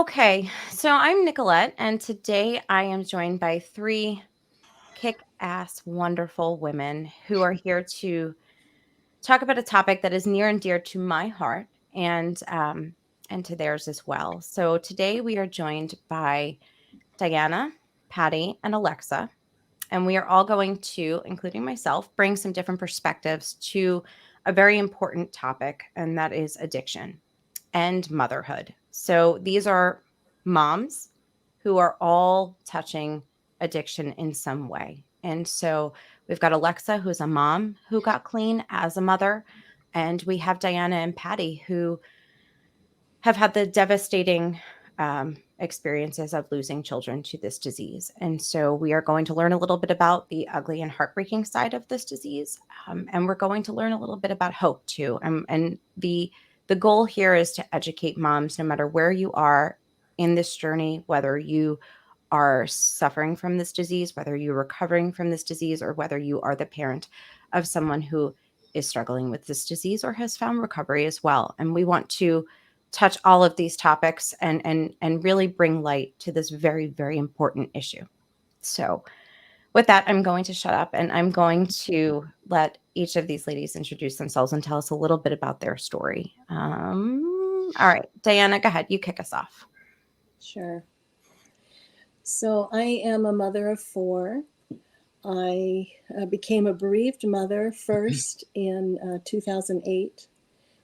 Okay, so I'm Nicolette, and today I am joined by three kick-ass, wonderful women who are here to talk about a topic that is near and dear to my heart and to theirs as well. So today we are joined by Diana, Pattie, and Aleksa, and we are all going to, including myself, bring some different perspectives to a very important topic, and that is addiction and motherhood. So these are moms who are all touching addiction in some way. And so we've got Aleksa, who's a mom who got clean as a mother. And we have Diana and Pattie, who have had the devastating experiences of losing children to this disease. And so we are going to learn a little bit about the ugly and heartbreaking side of this disease. And we're going to learn a little bit about hope too. And the goal here is to educate moms, no matter where you are in this journey, whether you are suffering from this disease, whether you're recovering from this disease, or whether you are the parent of someone who is struggling with this disease or has found recovery as well. And we want to touch all of these topics and really bring light to this very, very important issue. So with that, I'm going to shut up and I'm going to let each of these ladies introduce themselves and tell us a little bit about their story. All right, Diana, go ahead. You kick us off. Sure. So I am a mother of four. I became a bereaved mother first in 2008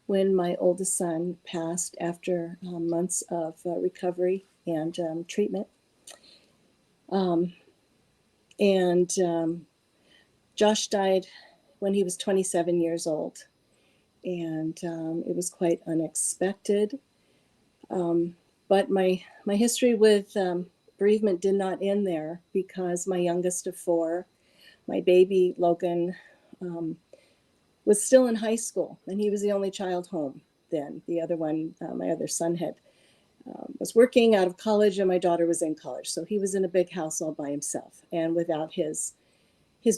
when my oldest son passed after months of recovery and treatment. Um, and Josh died when he was 27 years old, and it was quite unexpected. But my history with bereavement did not end there, because my youngest of four, my baby Logan, was still in high school, and he was the only child home then. The other one, my other son, was working out of college, and my daughter was in college. So he was in a big house all by himself and without his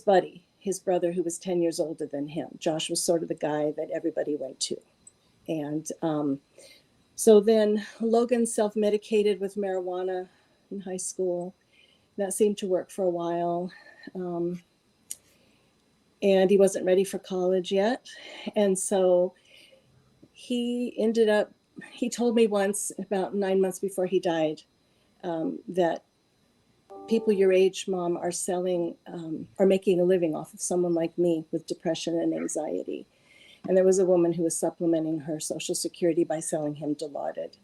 buddy, his brother, who was 10 years older than him. Josh was sort of the guy that everybody went to. And so then Logan self-medicated with marijuana in high school. That seemed to work for a while. And he wasn't ready for college yet. And so he told me once, about 9 months before he died, that people your age, Mom, are making a living off of someone like me with depression and anxiety. And there was a woman who was supplementing her Social Security by selling him Dilaudid.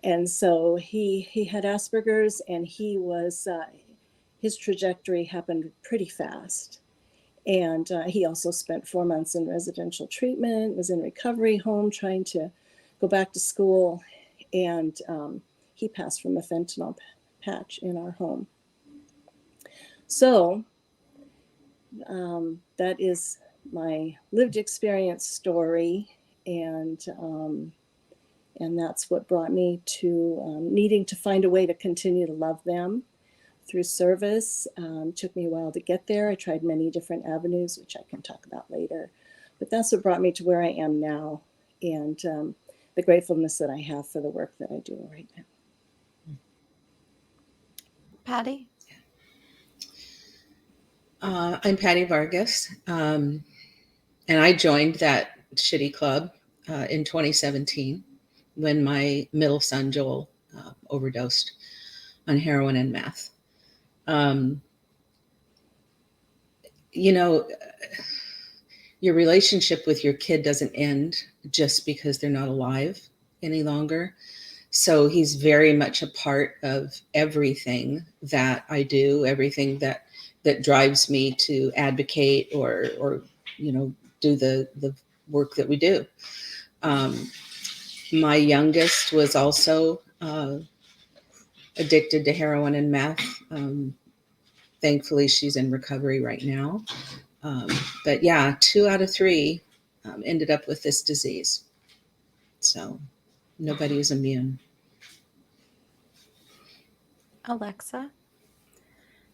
And so he had Asperger's, and his trajectory happened pretty fast. And he also spent 4 months in residential treatment, was in recovery home trying to go back to school, and he passed from a fentanyl patch in our home. So that is my lived experience story, and that's what brought me to needing to find a way to continue to love them through service. Took me a while to get there. I tried many different avenues, which I can talk about later. But that's what brought me to where I am now, and the gratefulness that I have for the work that I do right now. Pattie? I'm Pattie Vargas, and I joined that shitty club in 2017 when my middle son, Joel, overdosed on heroin and meth. Um, you know, your relationship with your kid doesn't end just because they're not alive any longer. So he's very much a part of everything that I do, everything that drives me to advocate or do the work that we do. My youngest was also addicted to heroin and meth. Thankfully, she's in recovery right now. But yeah, 2 out of 3 ended up with this disease. So nobody is immune. Aleksa?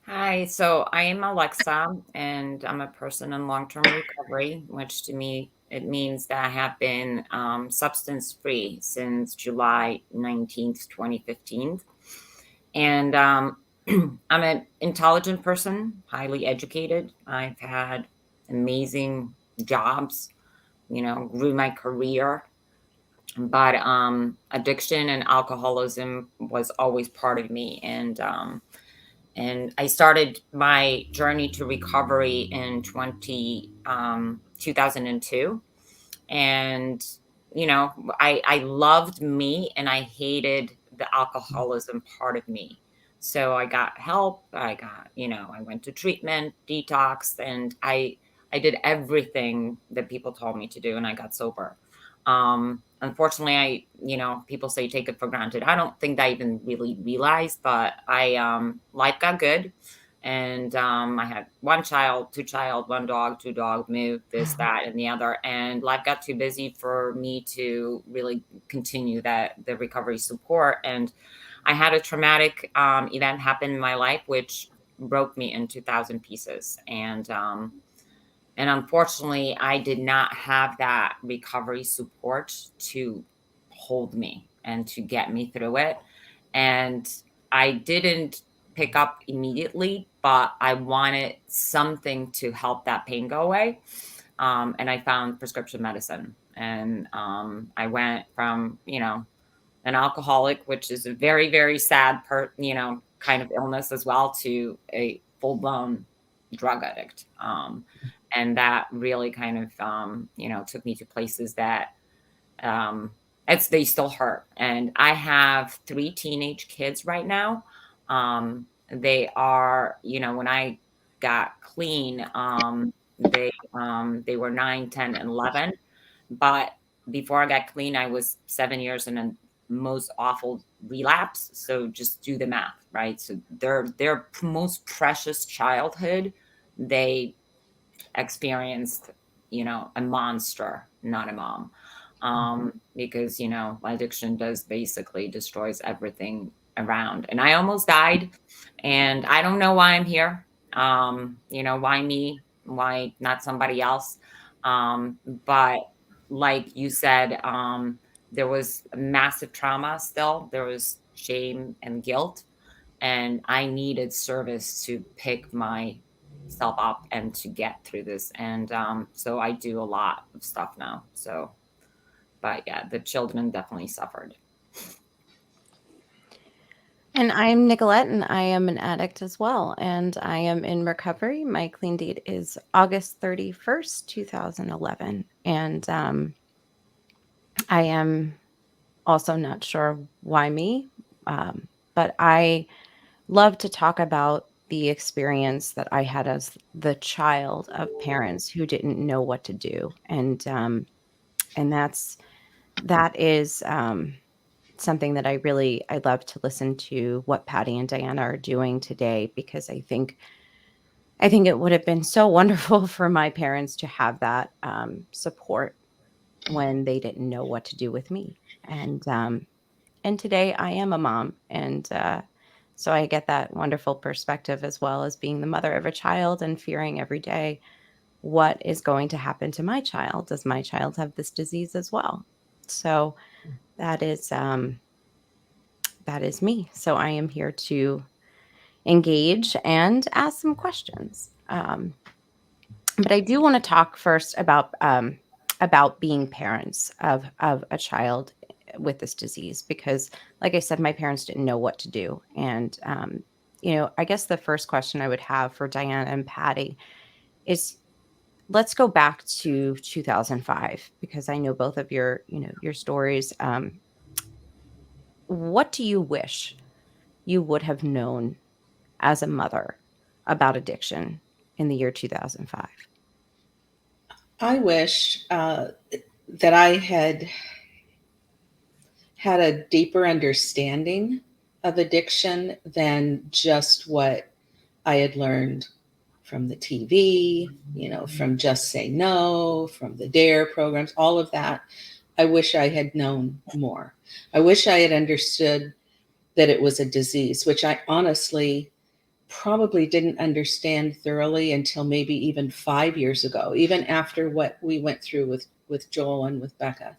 Hi, so I am Aleksa, and I'm a person in long-term recovery, which to me It means that I have been substance free since July 19th, 2015. And I'm an intelligent person, highly educated. I've had amazing jobs, grew my career. But addiction and alcoholism was always part of me. And I started my journey to recovery in 2002. And I loved me and I hated the alcoholism part of me. So I got help. I went to treatment, detox, and I did everything that people told me to do, and I got sober. Unfortunately, people say take it for granted. I don't think I even really realized, but life got good. And I had one child, two child, one dog, two dog, moved, this, that, and the other. And life got too busy for me to really continue the recovery support. And I had a traumatic event happen in my life, which broke me into 1,000 pieces. And unfortunately, I did not have that recovery support to hold me and to get me through it. And I didn't pick up immediately, but I wanted something to help that pain go away. And I found prescription medicine. And I went from, an alcoholic, which is a very, very sad kind of illness as well, to a full blown drug addict. And that really kind of, took me to places that um, they still hurt. And I have 3 teenage kids right now. They are, when I got clean, they were 9, 10, and 11. But before I got clean, I was 7 years in a most awful relapse. So just do the math, right? So their most precious childhood, they experienced, a monster, not a mom. Because, addiction does basically destroys everything around. And I almost died, and I don't know why I'm here. Why me? Why not somebody else? But like you said, there was massive trauma still. There was shame and guilt, and I needed service to pick myself up and to get through this. And so I do a lot of stuff now. So, but yeah, the children definitely suffered. And I'm Nicolette, and I am an addict as well. And I am in recovery. My clean date is August 31st, 2011. And I am also not sure why me, but I love to talk about the experience that I had as the child of parents who didn't know what to do. And that is something that I love to listen to what Pattie and Diana are doing today, because I think it would have been so wonderful for my parents to have that support when they didn't know what to do with me. And today I am a mom, and so I get that wonderful perspective, as well as being the mother of a child and fearing every day what is going to happen to my child. Does my child have this disease as well? So that is um, that is me. So I am here to engage and ask some questions. But I do want to talk first about being parents of a child with this disease, because, like I said, my parents didn't know what to do. And I guess the first question I would have for Diana and Pattie is, let's go back to 2005, because I know both of your stories. What do you wish you would have known as a mother about addiction in the year 2005? I wish that I had a deeper understanding of addiction than just what I had learned from the TV, from Just Say No, from the DARE programs, all of that. I wish I had known more. I wish I had understood that it was a disease, which I honestly probably didn't understand thoroughly until maybe even 5 years ago, even after what we went through with Joel and with Becca.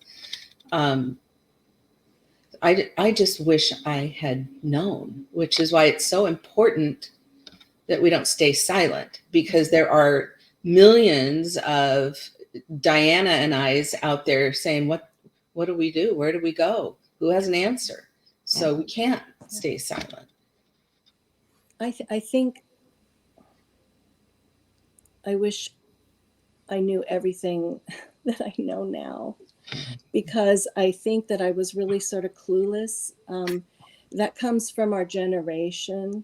I just wish I had known, which is why it's so important that we don't stay silent, because there are millions of Diana and I's out there saying, what do we do? Where do we go? Who has an answer? So we can't stay silent. I think I wish I knew everything that I know now, because I think that I was really sort of clueless. That comes from our generation,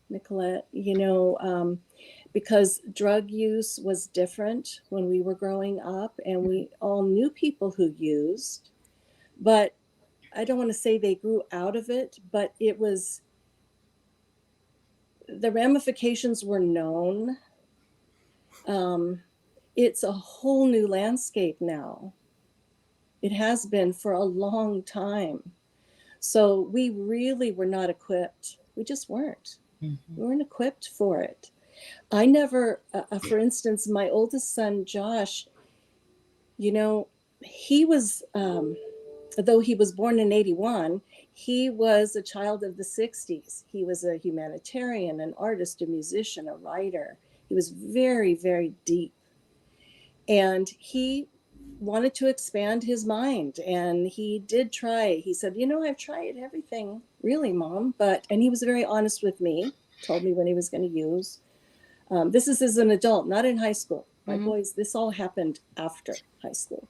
Nicolette, because drug use was different when we were growing up, and we all knew people who used, but I don't want to say they grew out of it, but it was, the ramifications were known. It's a whole new landscape now. It has been for a long time. So we really were not equipped. We just weren't. Mm-hmm. We weren't equipped for it. I never, for instance, my oldest son, Josh, he was, though he was born in 81, he was a child of the 60s. He was a humanitarian, an artist, a musician, a writer. He was very, very deep. And he wanted to expand his mind, and he did try. He said, I've tried everything, really, Mom. And he was very honest with me, told me when he was going to use. This is as an adult, not in high school. My boys, this all happened after high school.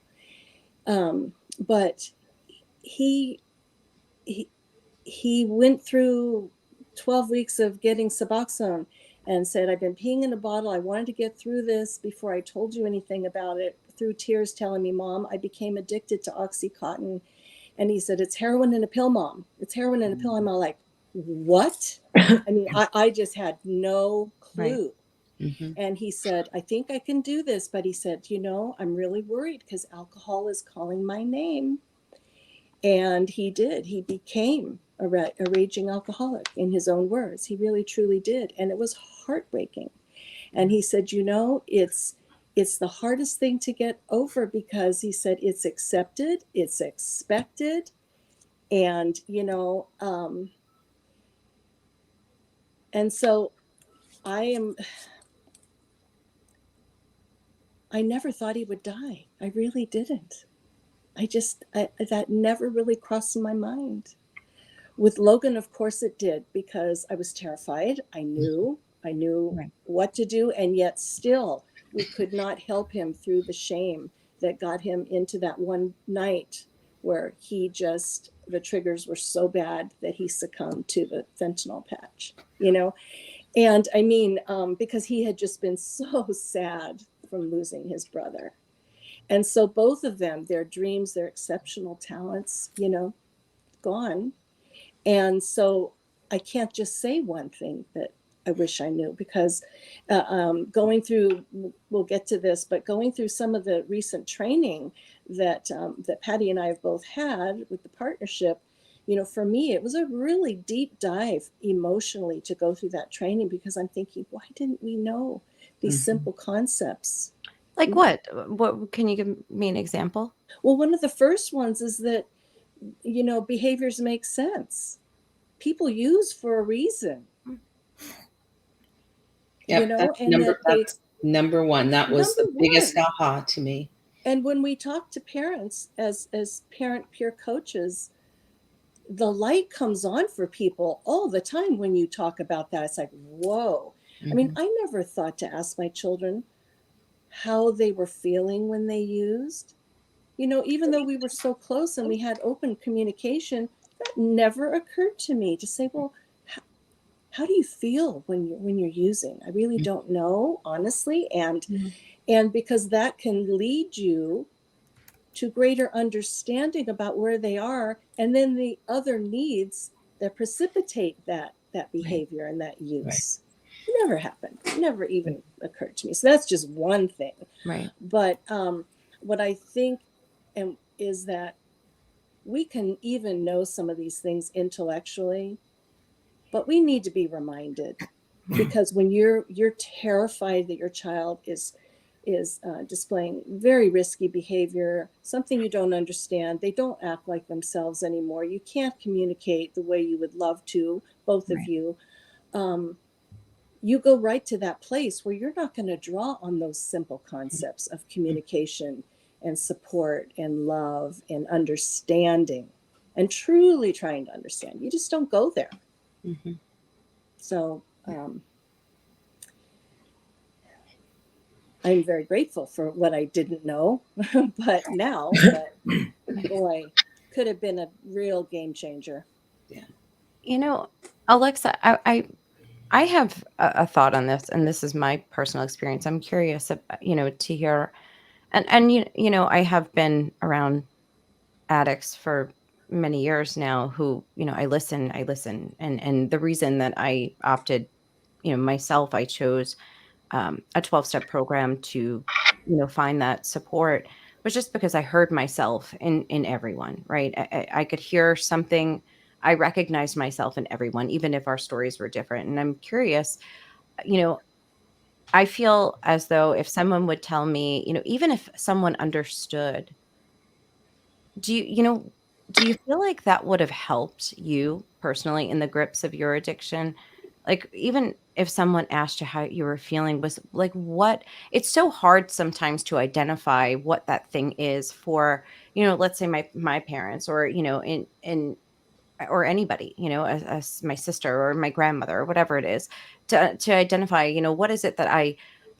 But he went through 12 weeks of getting Suboxone and said, I've been peeing in a bottle. I wanted to get through this before I told you anything about it, through tears telling me, Mom, I became addicted to Oxycontin. And he said, it's heroin in a pill, Mom. It's heroin in a pill. I'm all like, what? I mean, I just had no clue. Right. Mm-hmm. And he said, I think I can do this. But he said, I'm really worried because alcohol is calling my name. And he did. He became a raging alcoholic, in his own words. He really, truly did. And it was heartbreaking. And he said, it's the hardest thing to get over, because he said it's accepted, it's expected. And, and so I never thought he would die. I really didn't. That never really crossed my mind. With Logan, of course it did, because I was terrified. I knew Right. what to do, and yet still we could not help him through the shame that got him into that one night where the triggers were so bad that he succumbed to the fentanyl patch, And I mean, because he had just been so sad from losing his brother. And so both of them, their dreams, their exceptional talents, gone. And so I can't just say one thing that I wish I knew, because going through, we'll get to this, but going through some of the recent training that Pattie and I have both had with the partnership, for me, it was a really deep dive emotionally to go through that training, because I'm thinking, why didn't we know these simple concepts? Like what? What can you give me an example? Well, one of the first ones is that, behaviors make sense. People use for a reason. Yep, that's number one. That was the biggest aha to me. And when we talk to parents as parent peer coaches, the light comes on for people all the time when you talk about that. It's like, whoa. Mm-hmm. I mean, I never thought to ask my children how they were feeling when they used. Even though we were so close and we had open communication, that never occurred to me to say, well, how do you feel when you're using? I really don't know, honestly. And because that can lead you to greater understanding about where they are, and then the other needs that precipitate that behavior and that use. Right. Never happened. It never even occurred to me. So that's just one thing. Right. But what I think is that we can even know some of these things intellectually, but we need to be reminded. because when you're terrified that your child is displaying very risky behavior, something you don't understand, they don't act like themselves anymore, you can't communicate the way you would love to, both of Right. you, you go right to that place where you're not going to draw on those simple concepts of communication and support and love and understanding and truly trying to understand. You just don't go there. Mm-hmm. So I'm very grateful for what I didn't know, but now, but boy, could have been a real game changer. Yeah. You know, Aleksa, I have a thought on this, and this is my personal experience. I'm curious, to hear, and I have been around addicts for many years now who, I listen. And the reason that I opted, myself, I chose a 12-step program to, find that support was just because I heard myself in everyone, right? I could hear something. I recognized myself in everyone, even if our stories were different. And I'm curious, you know, I feel as though if someone would tell me, even if someone understood, do you, you know, do you feel like that would have helped you personally in the grips of your addiction? Like, even if someone asked you how you were feeling, was like, what it's so hard sometimes to identify what that thing is for, let's say my parents or, or anybody, as my sister or my grandmother or whatever it is, to identify, what is it that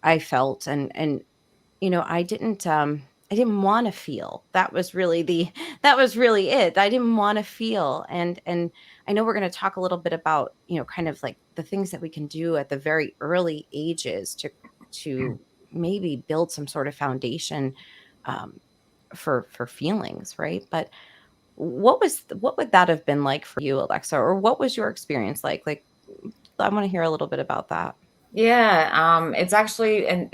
I felt and I didn't wanna feel. That was really the that was really it. I didn't wanna feel, and I know we're gonna talk a little bit about, kind of like the things that we can do at the very early ages to maybe build some sort of foundation, um, for feelings, right? But what would that have been like for you, Alexa? Or what was your experience like? Like, I wanna hear a little bit about that. Yeah, it's actually a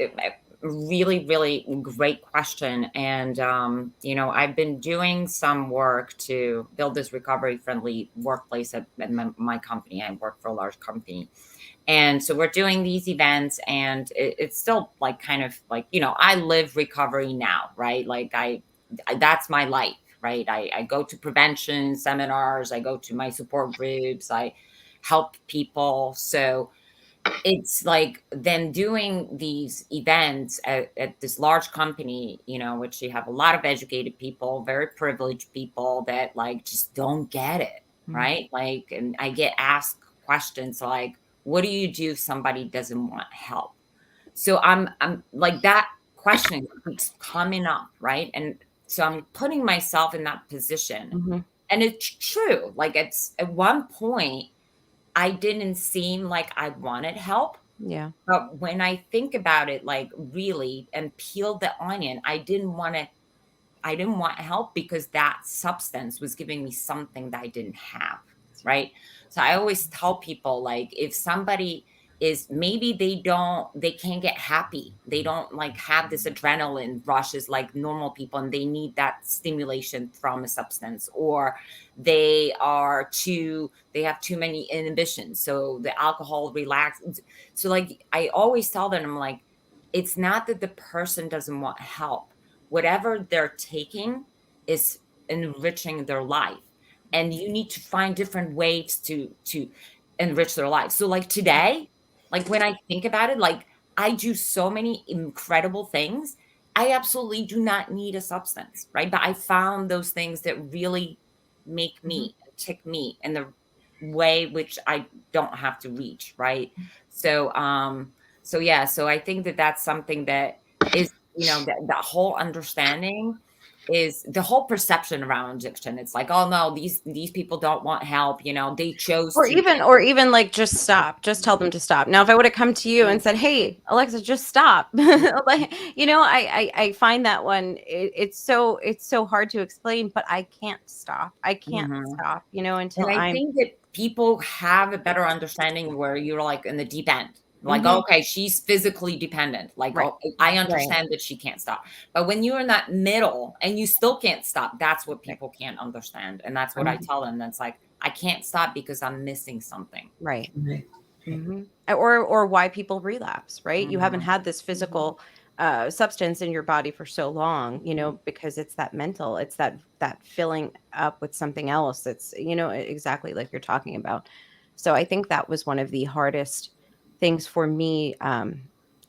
really, really great question. And, I've been doing some work to build this recovery friendly workplace at my company. I work for a large company. And so we're doing these events, and it's still like kind of like, I live recovery now, right? Like that's my life, right? I go to prevention seminars, I go to my support groups, I help people. So, it's like them doing these events at this large company, which you have a lot of educated people, very privileged people that like just don't get it, Mm, right? Like, and I get asked questions like, what do you do if somebody doesn't want help? So I'm like that question keeps coming up, right? And so I'm putting myself in that position. mhm, And it's true. Like it's at one point I didn't seem like I wanted help, yeah, but when I think about it, like, really and peel the onion, I didn't want help because that substance was giving me something that I didn't have, right? So I always tell people, like, if somebody is maybe they can't get happy. They don't like have this adrenaline rushes like normal people and they need that stimulation from a substance, or they have too many inhibitions. So the alcohol relax. So like I always tell them, I'm like, it's not that the person doesn't want help. Whatever they're taking is enriching their life, and you need to find different ways to enrich their life. So like today, like when I think about it, like I do so many incredible things. I absolutely do not need a substance, right? But I found those things that really make mhm. me tick me in the way which I don't have to reach, right? So yeah, so I think that that's something that is, that whole understanding is the whole perception around addiction. It's like, oh no, these people don't want help, they chose to. Or even like just stop. Just tell them to stop. Now, if I would have come to you and said, "Hey, Alexa, just stop," like I find that one it's so hard to explain, but I can't stop. I can't Mhm. stop, And until I I'm think that people have a better understanding where you're like in the deep end. Like, Mhm. okay, she's physically dependent. Like, Right, oh, I right, understand that she can't stop. But when you're in that middle and you still can't stop, that's what right, people can't understand. And that's what I mhm, tell them. That's like, I can't stop because I'm missing something. right. Right. Or why people relapse, right? You haven't Mhm. had this physical substance in your body for so long, because it's that mental, it's that filling up with something else. It's, exactly like you're talking about. So I think that was one of the hardest things for me,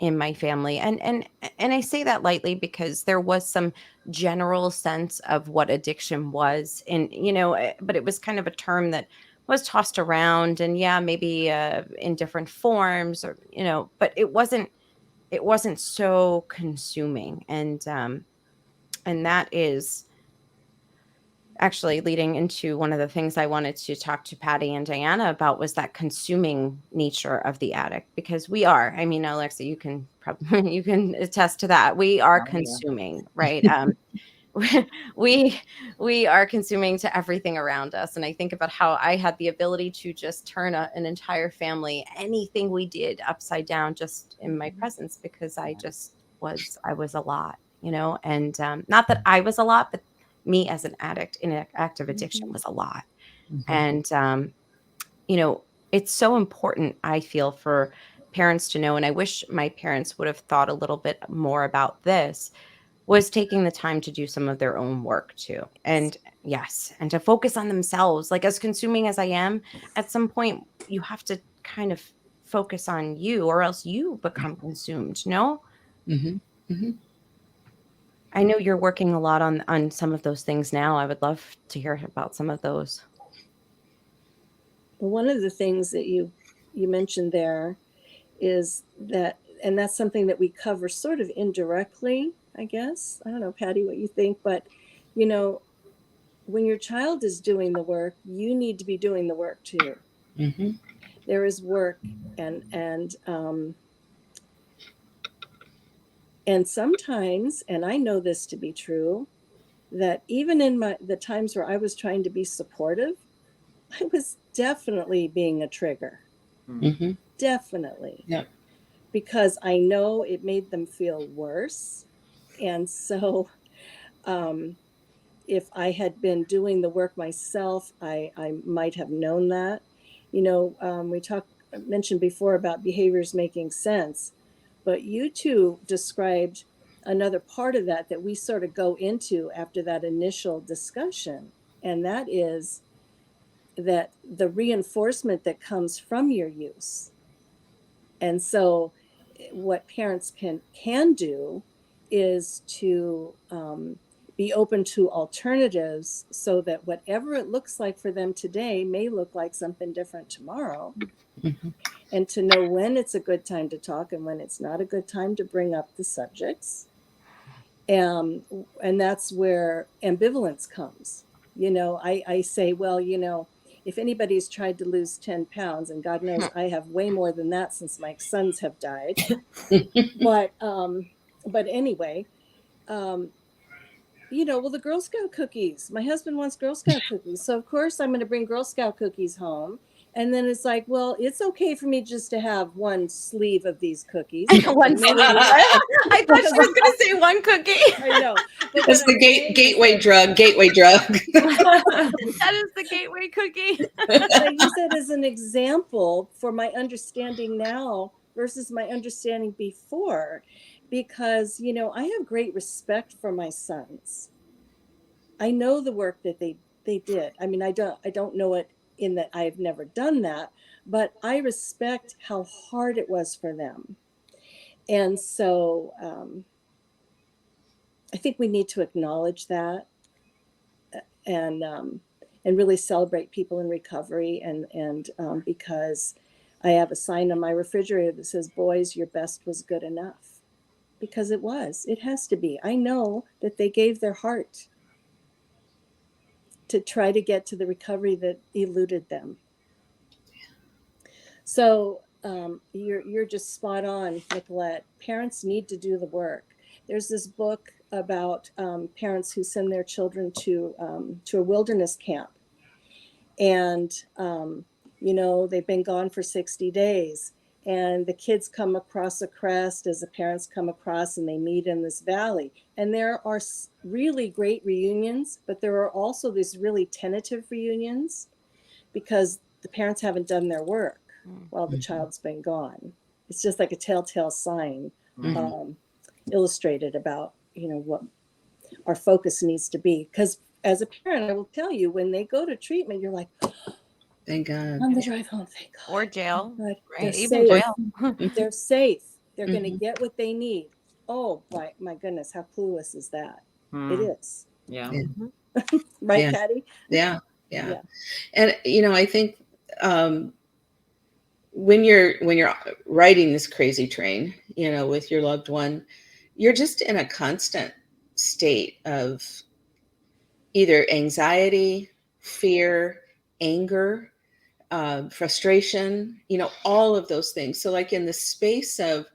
in my family. And I say that lightly because there was some general sense of what addiction was, and but it was kind of a term that was tossed around, and yeah, maybe in different forms, or but it wasn't so consuming. And that is actually leading into one of the things I wanted to talk to Pattie and Diana about, was that consuming nature of the addict, because we are, I mean, Aleksa, you can probably you can attest to that. We are Oh, yeah. consuming, right? we we are consuming to everything around us. And I think about how I had the ability to just turn an entire family, anything we did, upside down just in my presence, because I was a lot, and not that I was a lot, but me as an addict in an active addiction was a lot. Mhm. And it's so important, I feel, for parents to know, and I wish my parents would have thought a little bit more about this, was taking the time to do some of their own work too. And yes, and to focus on themselves. Like, as consuming as I am, at some point you have to kind of focus on you, or else you become consumed, no? Mhm. Mhm. I know you're working a lot on some of those things now. I would love to hear about some of those. Well, one of the things that you mentioned there is that, and that's something that we cover sort of indirectly, I guess. I don't know, Pattie, what you think, but you know, when your child is doing the work, you need to be doing the work too. Mhm. There is work, and sometimes, and I know this to be true, that even in the times where I was trying to be supportive, I was definitely being a trigger. Mhm. Mhm. Definitely. Yep. Because I know it made them feel worse. And so, um, if I had been doing the work myself, I might have known that. We mentioned before about behaviors making sense, but you two described another part of that we sort of go into after that initial discussion, and that is that the reinforcement that comes from your use. And so what parents can do is to be open to alternatives, so that whatever it looks like for them today may look like something different tomorrow, Mhm. and to know when it's a good time to talk and when it's not a good time to bring up the subjects. And that's where ambivalence comes. I say, well, if anybody's tried to lose 10 pounds, and God knows I have way more than that since my sons have died. But anyway, um, well, the Girl Scout cookies. My husband wants Girl Scout cookies. So, of course, I'm going to bring Girl Scout cookies home. And then it's like, well, it's okay for me just to have one sleeve of these cookies. But One sleeve. maybe, I thought she because was going to say one cookie. I know. But what That's the I'm saying is gateway that drug. Gateway drug. That is the gateway cookie. but I use that as an example for my understanding now versus my understanding before, because I have great respect for my sons. I know the work that they did. I mean, I don't know it in that I've never done that, but I respect how hard it was for them. And so I think we need to acknowledge that, and um, and really celebrate people in recovery. And because I have a sign on my refrigerator that says, "Boys, your best was good enough," because it was. It has to be. I know that they gave their heart to try to get to the recovery that eluded them. So you're just spot on, Nicolette. Parents need to do the work. There's this book about parents who send their children to a wilderness camp, and they've been gone for 60 days, and the kids come across a crest as the parents come across, and they meet in this valley. And there are really great reunions, but there are also these really tentative reunions because the parents haven't done their work. while the child's been gone. It's just like a telltale sign, Mhm. illustrated about, what our focus needs to be. Because as a parent, I will tell you, when they go to treatment, you're like, Thank God. on the drive home, thank God. Or jail. God, Right. they're Even safe. jail. They're safe. They're going to Mhm. get what they need. Oh, my goodness, how clueless is that? It Mm. is. Yeah. Yeah. Right, Yeah. Pattie? Yeah. Yeah. Yeah. And I think when you're riding this crazy train, with your loved one, you're just in a constant state of either anxiety, fear, anger, frustration, all of those things. So, like in the space of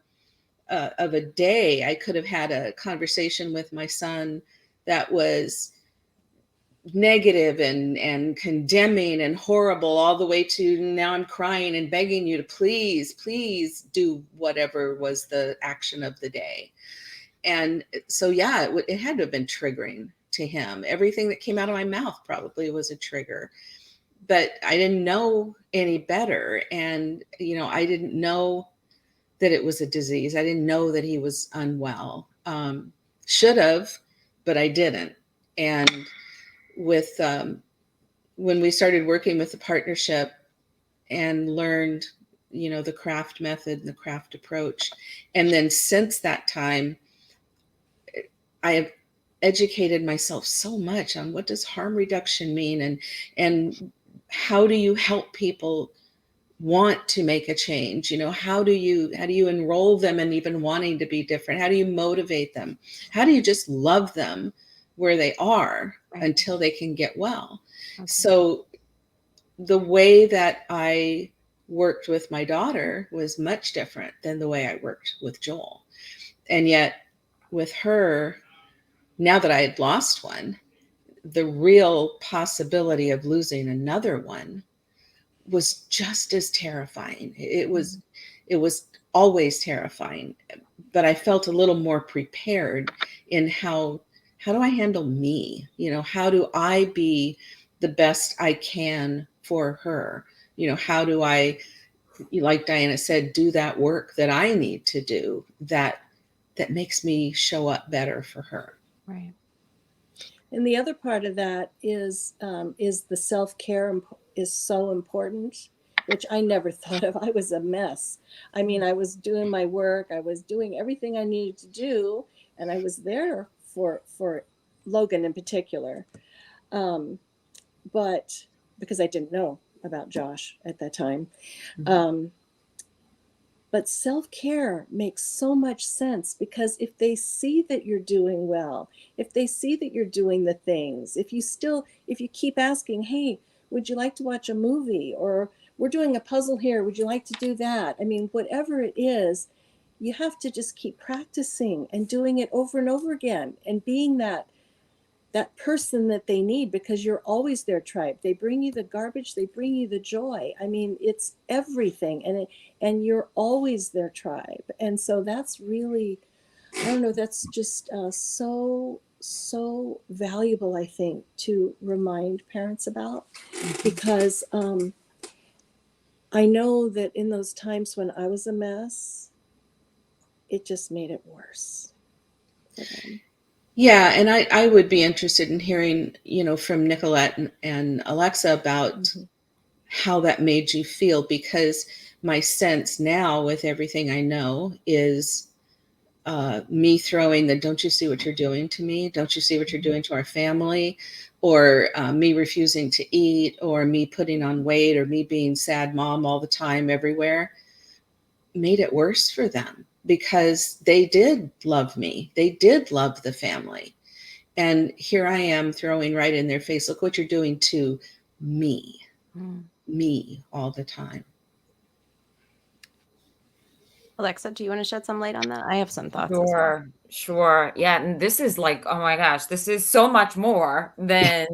a day, I could have had a conversation with my son that was negative and condemning and horrible, all the way to now I'm crying and begging you to please do whatever was the action of the day. And so, yeah, it had to have been triggering to him. Everything that came out of my mouth probably was a trigger, but I didn't know any better. And, I didn't know that it was a disease. I didn't know that he was unwell. Should have, but I didn't. And with when we started working with the partnership and learned, the craft method and the craft approach, and then since that time, I have educated myself so much on what does harm reduction mean, and how do you help people want to make a change. How do you enroll them in even wanting to be different? How do you motivate them? How do you just love them where they are Right. until they can get well? Okay. So the way that I worked with my daughter was much different than the way I worked with Joel. And yet with her, now that I had lost one, the real possibility of losing another one was just as terrifying. It was always terrifying, but I felt a little more prepared in how do I handle me? How do I be the best I can for her? How do I, like Diana said, do that work that I need to do that makes me show up better for her. Right. And the other part of that is the self-care is so important, which I never thought of. I was a mess. I mean, I was doing my work, I was doing everything I needed to do, and I was there for Logan in particular. But because I didn't know about Josh at that time. Um, but self-care makes so much sense, because if they see that you're doing well, if they see that you're doing the things, if you keep asking, hey, would you like to watch a movie, or we're doing a puzzle here, would you like to do that? I mean, whatever it is, you have to just keep practicing and doing it over and over again, and being that person that they need, because you're always their tribe. They bring you the garbage, they bring you the joy. I mean, it's everything, and you're always their tribe. And so that's really, I don't know, that's just so valuable, I think, to remind parents about, because I know that in those times when I was a mess, it just made it worse for them. Yeah, and I would be interested in hearing, from Nicolette and Aleksa about how that made you feel, because my sense now, with everything I know, is me throwing the "don't you see what you're doing to me? Don't you see what you're doing to our family?" Or me refusing to eat, or me putting on weight, or me being sad mom all the time everywhere, made it worse for them, because they did love me. They did love the family. And here I am throwing right in their face, look what you're doing to me, me all the time. Aleksa, do you want to shed some light on that? I have some thoughts as well. Sure. Yeah, and this is like, oh my gosh, this is so much more than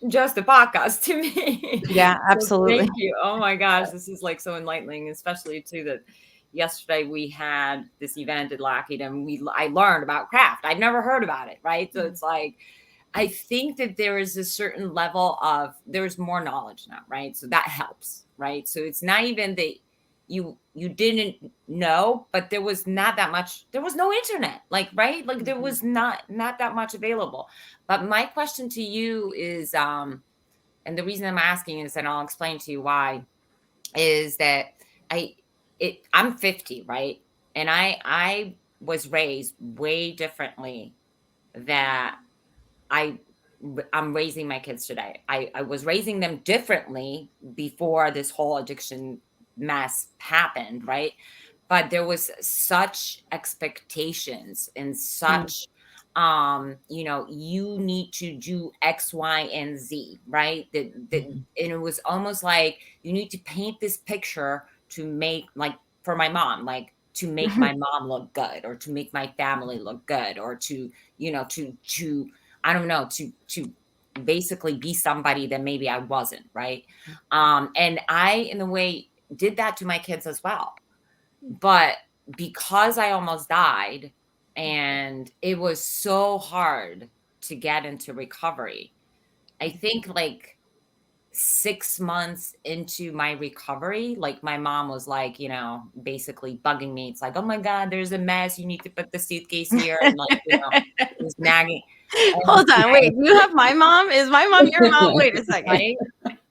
just a podcast to me. Yeah, So absolutely. thank you. Oh my gosh, this is like so enlightening, especially too that yesterday we had this event at Lockheed, and I learned about craft. I'd never heard about it, right? So it's like, I think that there is a certain level of, there's more knowledge now, right? So that helps, right? So it's not even the you didn't know, but there was not that much, there was no internet, like, right, like there was not that much available. But my question to you is, and the reason I'm asking is, and I'll explain to you why, is that I I'm 50, right? And I was raised way differently that I I'm raising my kids today. I was raising them differently before this whole addiction mess happened, right? But there was such expectations and Mm, such you need to do X, Y, and Z, right? That Mhm. and it was almost like you need to paint this picture to make, like, for my mom, like, to make my mom look good, or to make my family look good, or to, to I don't know, to basically be somebody that maybe I wasn't, right? And I, in a way, did that to my kids as well. But because I almost died, and it was so hard to get into recovery, I think like 6 months into my recovery, like, my mom was like, basically bugging me. It's like, oh my God, there's a mess. You need to put the suitcase here. And, like, it was nagging. And hold on, wait, you have my mom? Is my mom your mom? Wait a second. right.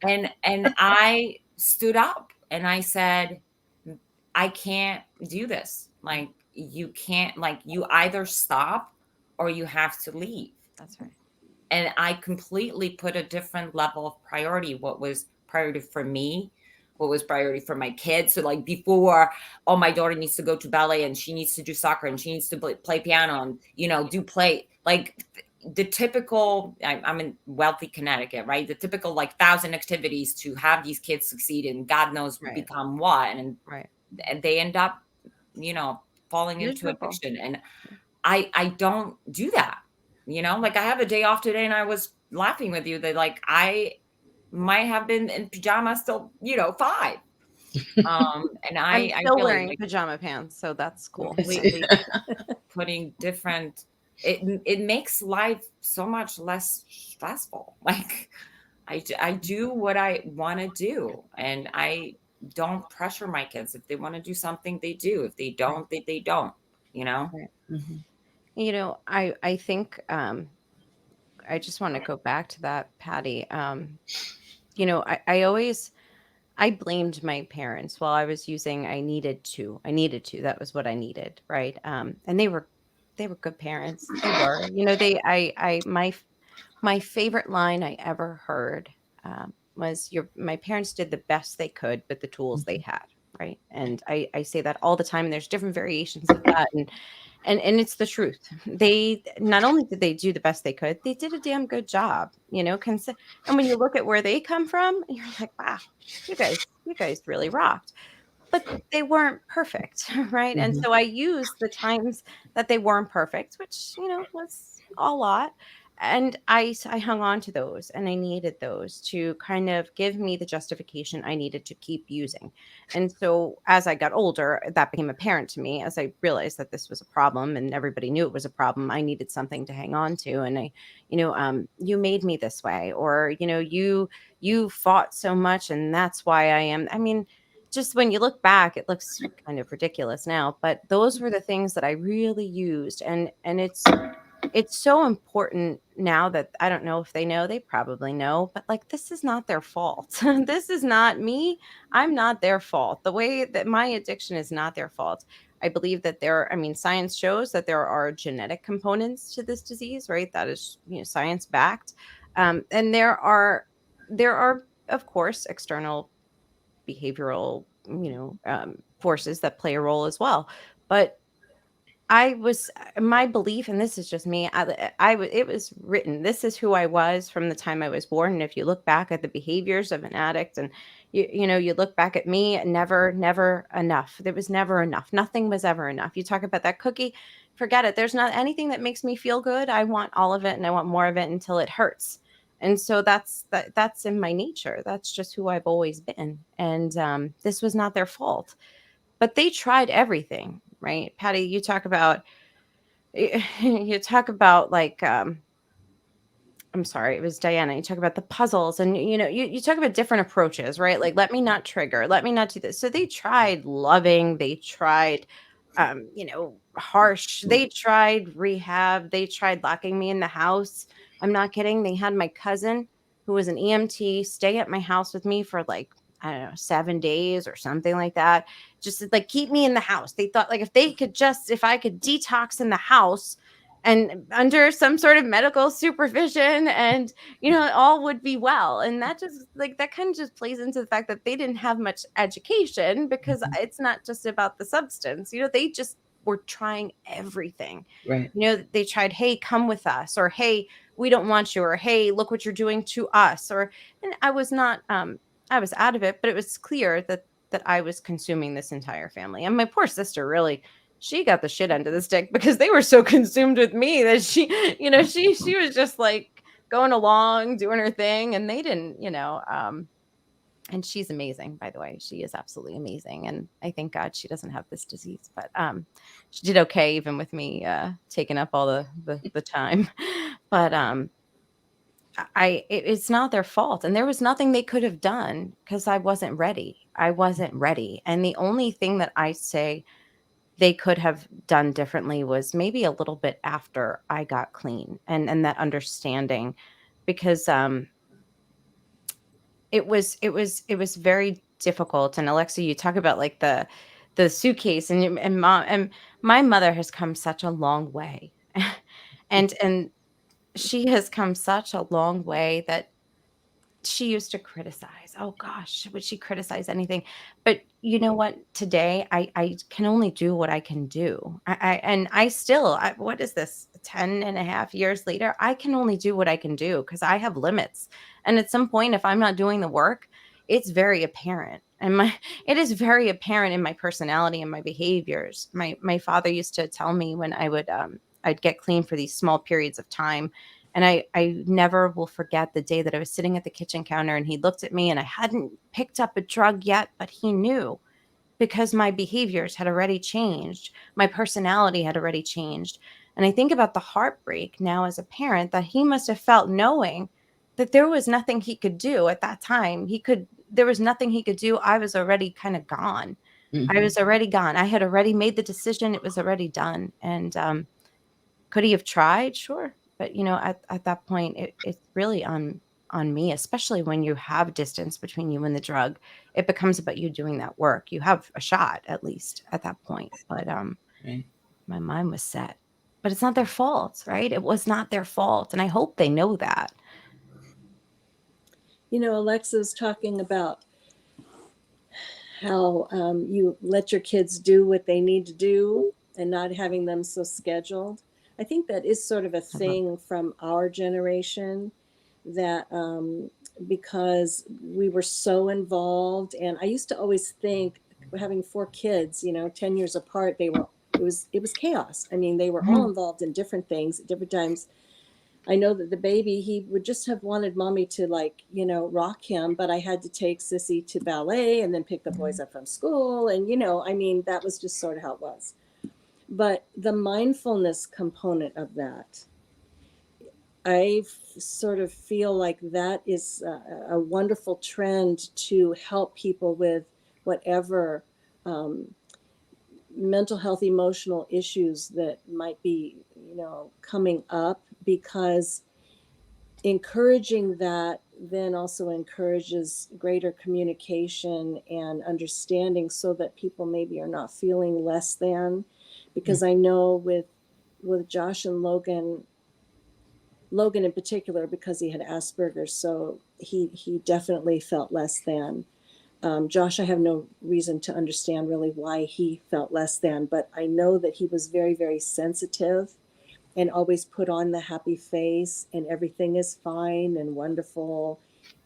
And I stood up and I said, I can't do this. Like, you can't, like, you either stop or you have to leave. That's right. And I completely put a different level of priority. What was priority for me? What was priority for my kids? So, like, before, oh, my daughter needs to go to ballet, and she needs to do soccer, and she needs to play piano, and, do play, like, the typical. I'm in wealthy Connecticut, right? The typical, like, 1,000 activities to have these kids succeed, and God knows Right. become what, and Right. they end up, you know, falling into Miserable. addiction. And I don't do that. Like, I have a day off today, and I was laughing with you that, like, I might have been in pajamas till, 5. And I'm I still really, wearing like, pajama pants, so that's cool. completely putting different, it makes life so much less stressful. Like, I do what I want to do, and I don't pressure my kids. If they want to do something, they do. If they Right. don't, they don't, you know? Right. Mhm. I think I just want to go back to that, Patty. I always I blamed my parents while I was using. I needed to. I needed to. That was what I needed, right? And they were good parents. They were. They I my favorite line I ever heard was, "Your my parents did the best they could with the tools they Mhm. had." Right, and I say that all the time. And there's different variations of that, and it's the truth. They not only did they do the best they could, they did a damn good job. And when you look at where they come from, you're like, wow, you guys really rocked. But they weren't perfect, right? And Mhm. so I used the times that they weren't perfect, which, was a lot. And I hung on to those, and I needed those to kind of give me the justification I needed to keep using. And so as I got older, that became apparent to me as I realized that this was a problem and everybody knew it was a problem. I needed something to hang on to. And you made me this way, or, you fought so much, and that's why I am. I mean, just when you look back, it looks kind of ridiculous now, but those were the things that I really used. And it's so important now that I don't know if they know, they probably know, but like, this is not their fault. This is not me. I'm not their fault. The way that my addiction is not their fault. I believe that science shows that there are genetic components to this disease, right? That is, science backed. And there are, of course, external behavioral, forces that play a role as well. But my belief, and this is just me, it was written. This is who I was from the time I was born. And if you look back at the behaviors of an addict, and you look back at me, never enough. There was never enough. Nothing was ever enough. You talk about that cookie, forget it. There's not anything that makes me feel good. I want all of it, and I want more of it until it hurts. And so that's in my nature. That's just who I've always been. And this was not their fault. But they tried everything, right? Patty, you talk about like I'm sorry, it was Diana. You talk about the puzzles and you talk about different approaches, right? Like, let me not trigger, let me not do this. So they tried loving, they tried harsh, they tried rehab, they tried locking me in the house. I'm not kidding. They had my cousin who was an EMT stay at my house with me for like, I don't know, 7 days or something like that. Just to, like, keep me in the house. They thought, like, if I could detox in the house and under some sort of medical supervision, and all would be well. And that just, like, that kind of just plays into the fact that they didn't have much education, because Mhm. it's not just about the substance. They just were trying everything. Right. They tried, hey, come with us, or hey, we don't want you, or hey, look what you're doing to us. And I was not, I was out of it, but it was clear that I was consuming this entire family. And my poor sister, really, she got the shit end of the stick, because they were so consumed with me that she was just like going along, doing her thing, and they didn't, and she's amazing, by the way. She is absolutely amazing, and I thank God she doesn't have this disease. But she did okay, even with me taking up all the time. But it's not their fault, and there was nothing they could have done, because I wasn't ready. I wasn't ready, and the only thing that I say they could have done differently was maybe a little bit after I got clean, and that understanding, because it was very difficult. And Aleksa, you talk about, like, the suitcase, and mom, and my mother has come such a long way. And she has come such a long way that she used to criticize. Oh gosh, would she criticize anything? But you know what? Today, I can only do what I can do. And I still, what is this, 10 and a half years later? I can only do what I can do, because I have limits. And at some point, if I'm not doing the work, it's very apparent. And it is very apparent in my personality and my behaviors. My father used to tell me, when I'd get clean for these small periods of time, and I never will forget the day that I was sitting at the kitchen counter, and he looked at me, and I hadn't picked up a drug yet, but he knew, because my behaviors had already changed. My personality had already changed. And I think about the heartbreak now as a parent that he must have felt, knowing that there was nothing he could do at that time. There was nothing he could do. I was already kind of gone. I Mhm. was already gone. I had already made the decision. It was already done. And could he have tried? Sure. But at that point, it's really on me, especially when you have distance between you and the drug. It becomes about you doing that work. You have a shot, at least, at that point. But Right. my mind was set. But it's not their fault, right? It was not their fault. And I hope they know that. Alexa's talking about how you let your kids do what they need to do and not having them so scheduled. I think that is sort of a I love thing from our generation, that because we were so involved. And I used to always think, having 4 kids, 10 years apart, it was chaos. I mean, they were all Mhm. involved in different things at different times. I know that the baby, he would just have wanted mommy to, like, rock him, but I had to take Sissy to ballet and then pick the boys up from school. And, I mean, that was just sort of how it was. But the mindfulness component of that, I sort of feel like that is a wonderful trend to help people with whatever mental health, emotional issues that might be, coming up, because encouraging that then also encourages greater communication and understanding, so that people maybe are not feeling less than. Because I know with Josh and Logan in particular, because he had Asperger's, so he definitely felt less than. Josh, I have no reason to understand really why he felt less than, but I know that he was very, very sensitive and always put on the happy face and everything is fine and wonderful.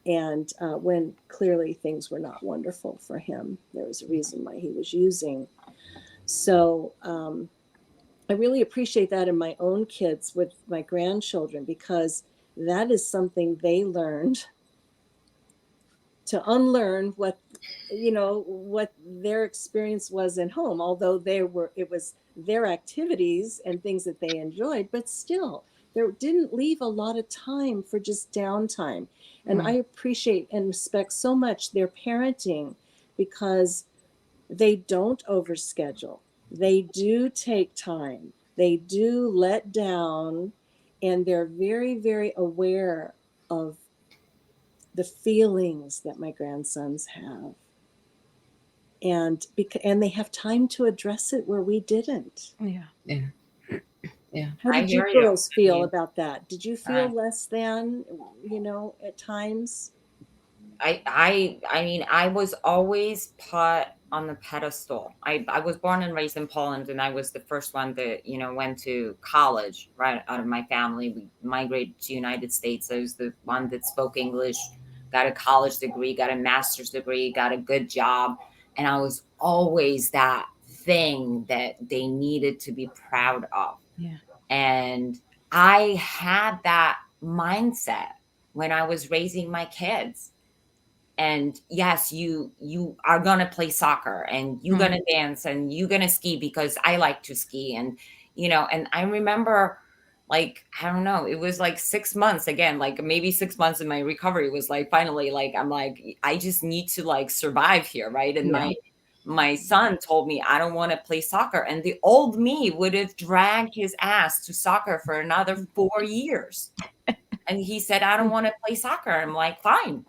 And when clearly things were not wonderful for him, there was a reason why he was using. So I really appreciate that in my own kids with my grandchildren, because that is something they learned to unlearn what their experience was in home, although it was their activities and things that they enjoyed, but still there didn't leave a lot of time for just downtime. And I appreciate and respect so much their parenting, because they don't overschedule. They do take time. They do let down, and they're very, very aware of the feelings that my grandsons have. And they have time to address it where we didn't. Yeah. Yeah. Yeah. How I did you hear you. girls feel about that? Did you feel I, less than, at times? I mean, I was always put on the pedestal. I was born and raised in Poland, and I was the first one that, went to college right out of my family. We migrated to United States. I was the one that spoke English, got a college degree, got a master's degree, got a good job. And I was always that thing that they needed to be proud of. Yeah. And I had that mindset when I was raising my kids. And yes, you are gonna play soccer, and you're gonna dance, and you're gonna ski, because I like to ski. And and I remember, like, I don't know, it was like 6 months, again, like maybe 6 months in my recovery, was like, finally, like, I'm like, I just need to, like, survive here, right? And Yeah. my son told me, I don't want to play soccer, and the old me would have dragged his ass to soccer for another 4 years. And he said, I don't want to play soccer. I'm like, fine.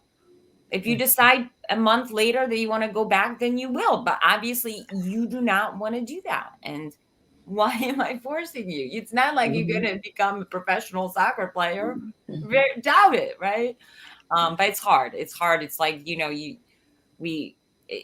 If you decide a month later that you want to go back, then you will. But obviously, you do not want to do that. And why am I forcing you? It's not like you're going to become a professional soccer player. Very, doubt it, right? But it's hard. It's hard. It's like, we,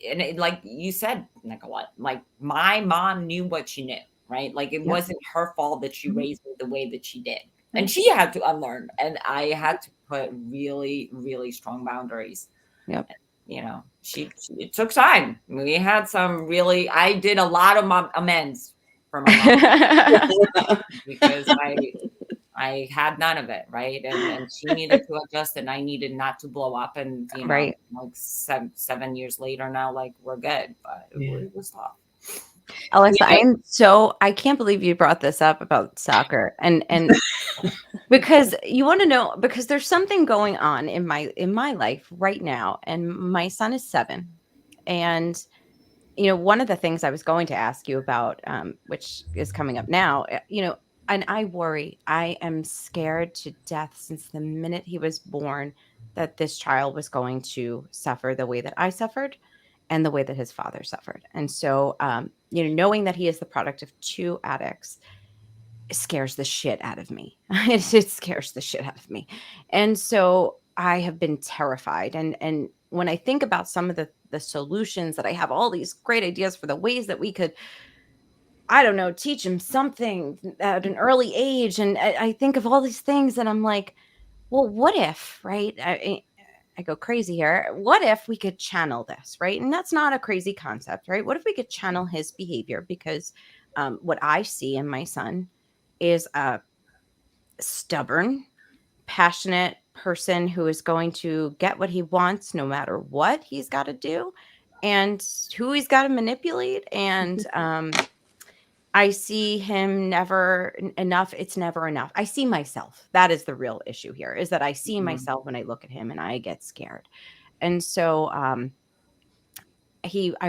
and like you said, Nicolette, like, my mom knew what she knew, right? Like, it Yep. wasn't her fault that she Mhm. raised me the way that she did. And Right. she had to unlearn, and I had to put really, really strong boundaries. Yep. It took time. We had some really, I did a lot of amends for my mom, because I had none of it, right? And she needed to adjust, and I needed not to blow up. And Right. like 7 years later now, like, we're good, but Yeah. it was tough. Alexa, You I can't believe you brought this up about soccer, and because you want to know, because there's something going on in my life right now, and my son is 7. And one of the things I was going to ask you about, which is coming up now, and I worry, I am scared to death since the minute he was born that this child was going to suffer the way that I suffered and the way that his father suffered. And so, knowing that he is the product of 2 addicts scares the shit out of me. It scares the shit out of me. And so I have been terrified. And when I think about some of the solutions, that I have all these great ideas for the ways that we could, I don't know, teach him something at an early age. And I think of all these things, and I'm like, well, what if, right? I go crazy here. What if we could channel this, right? And that's not a crazy concept, right? What if we could channel his behavior? Because what I see in my son is a stubborn, passionate person who is going to get what he wants no matter what he's got to do and who he's got to manipulate. And I see him never enough. It's never enough. I see myself. That is the real issue here, is that I see myself when I look at him and I get scared. And so I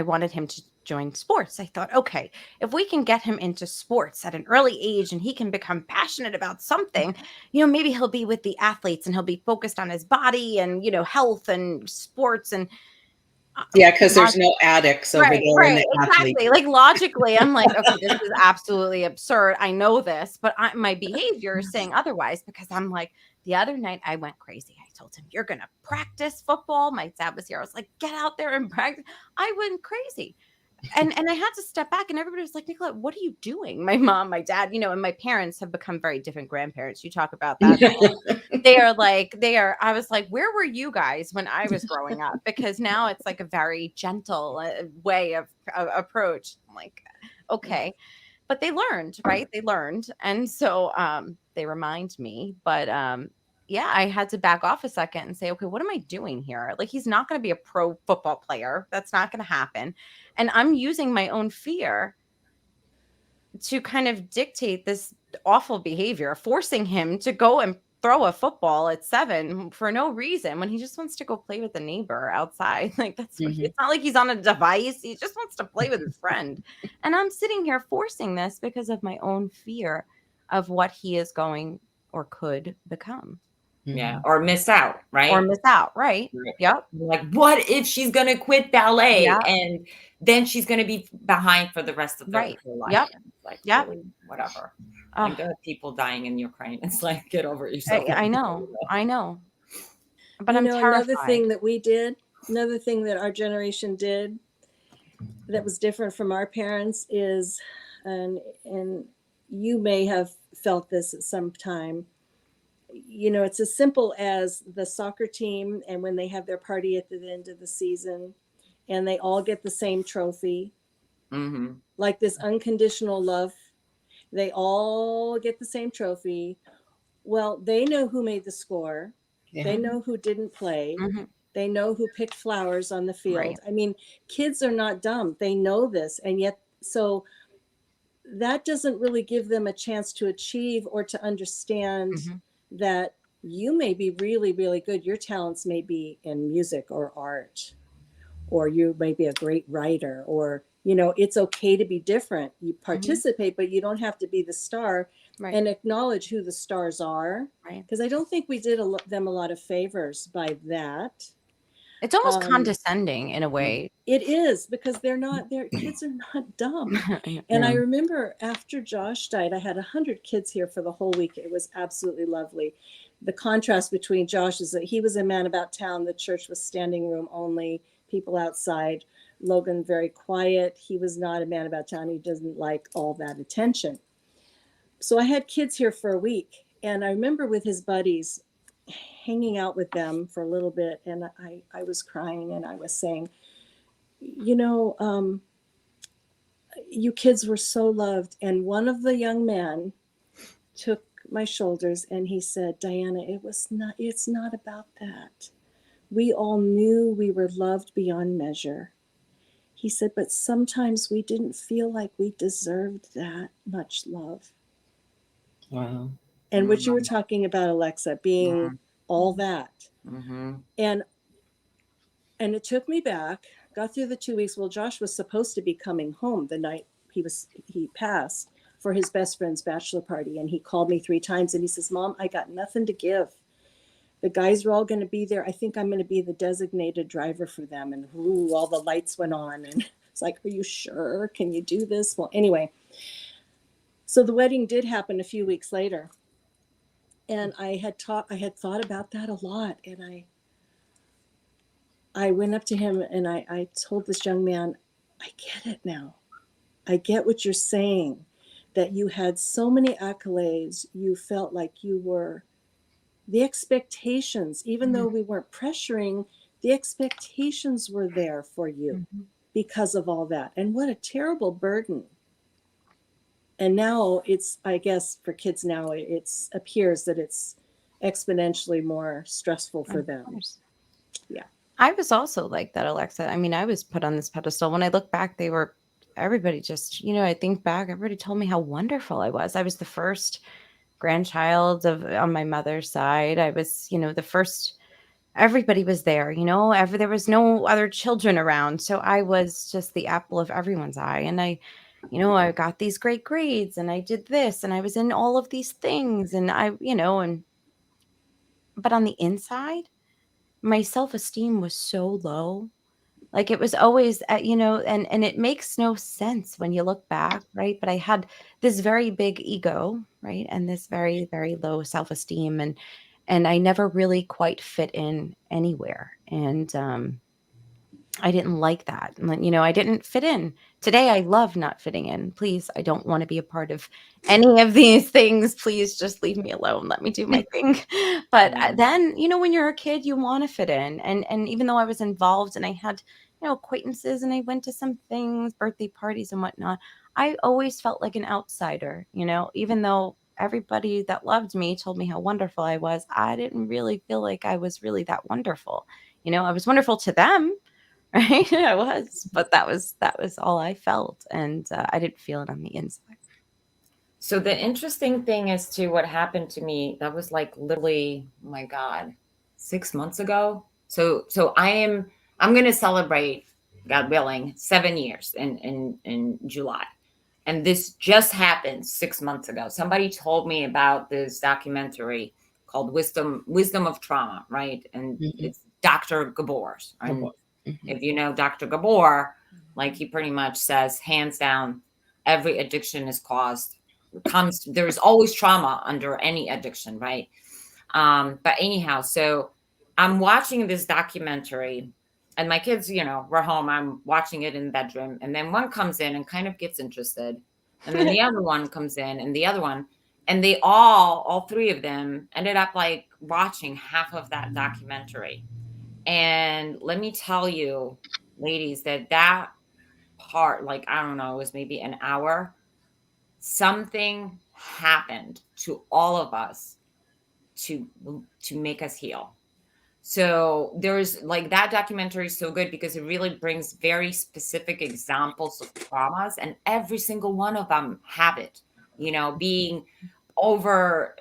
wanted him to join sports. I thought, okay, if we can get him into sports at an early age and he can become passionate about something, maybe he'll be with the athletes and he'll be focused on his body and, health and sports. And Yeah, because there's no addicts over right, there in right, the athlete. exactly. Like, logically, I'm like, okay, this is absolutely absurd. I know this, but my behavior is saying otherwise, because I'm like, the other night I went crazy. I told him, "You're gonna practice football." My dad was here. I was like, "Get out there and practice." I went crazy. And I had to step back, and everybody was like, "Nicolette, what are you doing?" My mom, my dad, and my parents have become very different grandparents. You talk about that. I was like, where were you guys when I was growing up? Because now it's like a very gentle way of approach. I'm like, okay. But they learned, right? They learned. And so they remind me. But yeah, I had to back off a second and say, okay, what am I doing here? Like, he's not going to be a pro football player. That's not going to happen. And I'm using my own fear to kind of dictate this awful behavior, forcing him to go and throw a football at 7 for no reason when he just wants to go play with the neighbor outside. Like, that's what Mhm. it's not like he's on a device. He just wants to play with his friend. And I'm sitting here forcing this because of my own fear of what he is going or could become Yeah, Mhm. or miss out, or right? miss out. Right. Right. Yep. Like, what if she's gonna quit ballet Yeah. and then she's gonna be behind for the rest of Right. her life? Yep. And it's like, Yep. really, whatever. Oh, And there are people dying in Ukraine. It's like, get over yourself. I know. I know. But You I'm know, another terrified. thing that we did, another thing that our generation did that was different from our parents is, and you may have felt this at some time, you know, it's as simple as the soccer team and when they have their party at the end of the season and they all get the same trophy, Mm-hmm. like this unconditional love. They all get the same trophy. Well, they know who made the score. They Yeah. know who didn't play. Mhm. They know who picked flowers on the Right. field. I mean, kids are not dumb. They know this. And yet, so that doesn't really give them a chance to achieve or to understand Mhm. that you may be really, really good. Your talents may be in music or art, or you may be a great writer, or, you know, it's okay to be different. You Mhm. participate, but you don't have to be the star, Right. and acknowledge who the stars are. Right. Because I don't think we did them a lot of favors by that. It's almost Um, condescending in a way. it is, because their kids are not dumb. And I Yeah. remember after Josh died, I had 100 kids here for the whole week. It was absolutely lovely. The contrast between Josh is that he was a man about town. The church was standing room only, people outside. Logan, very quiet. He was not a man about town. He doesn't like all that attention. So I had kids here for a week. And I remember with his buddies hanging out with them for a little bit. And I was crying and I was saying, you know, you kids were so loved. And one of the young men took my shoulders and he said, Diana, it's not about that. We all knew we were loved beyond measure. He said, but sometimes we didn't feel like we deserved that much love. Wow. And what you were talking about, Aleksa, being all that. Mm-hmm. And it took me back, got through the 2 weeks. Well, Josh was supposed to be coming home the night he passed for his best friend's bachelor party. And he called me 3 times and he says, Mom, I got nothing to give. The guys are all going to be there. I think I'm going to be the designated driver for them. And ooh, all the lights went on. And it's like, are you sure? Can you do this? Well, anyway, so the wedding did happen a few weeks later. And I had thought about that a lot. And I went up to him and I told this young man, I get it now. I get what you're saying, that you had so many accolades. You felt like you were the expectations, even though we weren't pressuring, the expectations were there for you Mhm. because of all that. And what a terrible burden. And now it's, I guess for kids now, it appears that it's exponentially more stressful for Of them. course. Yeah. I was also like that, Alexa. I mean, I was put on this pedestal. When I look back, everybody just, I think back, everybody told me how wonderful I was. I was the first grandchild on my mother's side. I was, the first, everybody was there, there was no other children around. So I was just the apple of everyone's eye. And I got these great grades and I did this and I was in all of these things. And but on the inside, my self-esteem was so low. Like, it was always at, and it makes no sense when you look back, right? But I had this very big ego, right? And this very, very low self-esteem, and I never really quite fit in anywhere. And I didn't like that. I didn't fit in. Today, I love not fitting in. Please, I don't want to be a part of any of these things. Please just leave me alone. Let me do my thing. But then, when you're a kid, you want to fit in. And even though I was involved and I had, acquaintances and I went to some things, birthday parties and whatnot, I always felt like an outsider, even though everybody that loved me told me how wonderful I was. I didn't really feel like I was really that wonderful. I was wonderful to them, right? I was, but that was all I felt, and I didn't feel it on the inside. So the interesting thing as to what happened to me, that was like literally, oh my God, 6 months ago. So I'm gonna celebrate, God willing, 7 years in July. And this just happened 6 months ago. Somebody told me about this documentary called Wisdom of Trauma, right? And Mhm. it's Dr. Gabor's. Good And boy. Mhm. if you know Dr. Gabor, like he pretty much says, hands down, every addiction is caused there's always trauma under any addiction, right? But anyhow, so I'm watching this documentary and my kids, we're home. I'm watching it in the bedroom. And then one comes in and kind of gets interested. And then the other one comes in and the other one. And they all three of them ended up like watching half of that documentary. And let me tell you, ladies, that part, like, I don't know, it was maybe an hour. Something happened to all of us to make us heal. So there's like that documentary is so good because it really brings very specific examples of traumas, and every single one of them have it. Being over,